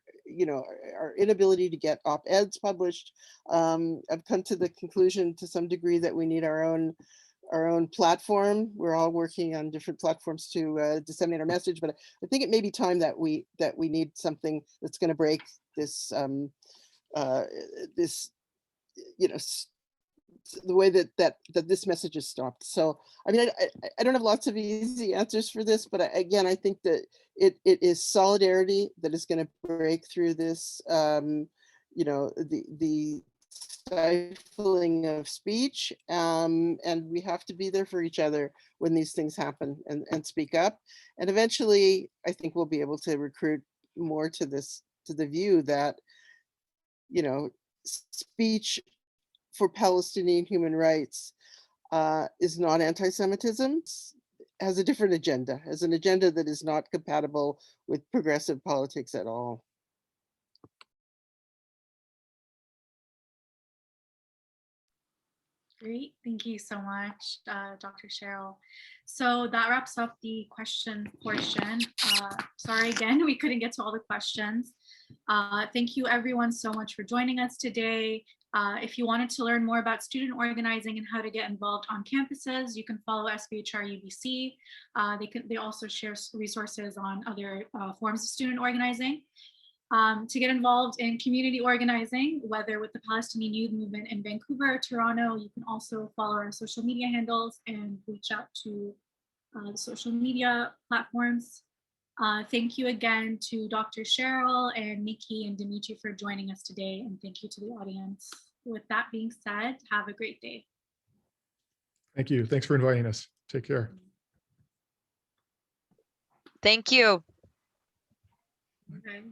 inability to get op-eds published. I've come to the conclusion to some degree that we need our own platform. We're all working on different platforms to disseminate our message, but I think it may be time that we need something that's going to break this the way that this message is stopped. So I mean, I don't have lots of easy answers for this, but again, I think that it is solidarity that is going to break through this the stifling of speech, and we have to be there for each other when these things happen and speak up. And eventually I think we'll be able to recruit more to the view that speech for Palestinian human rights is not anti-Semitism, has a different agenda, has an agenda that is not compatible with progressive politics at all. Great, thank you so much, Dr. Sheryl. So that wraps up the question portion. Sorry again, we couldn't get to all the questions. Thank you everyone so much for joining us today. If you wanted to learn more about student organizing and how to get involved on campuses, you can follow SBHR UBC. They also share resources on other forms of student organizing. To get involved in community organizing, whether with the Palestinian Youth Movement in Vancouver or Toronto, you can also follow our social media handles and reach out to the social media platforms. Thank you again to Dr. Sheryl and Niki and Dimitri for joining us today, and thank you to the audience. With that being said, have a great day. Thank you. Thanks for inviting us. Take care. Thank you. Okay.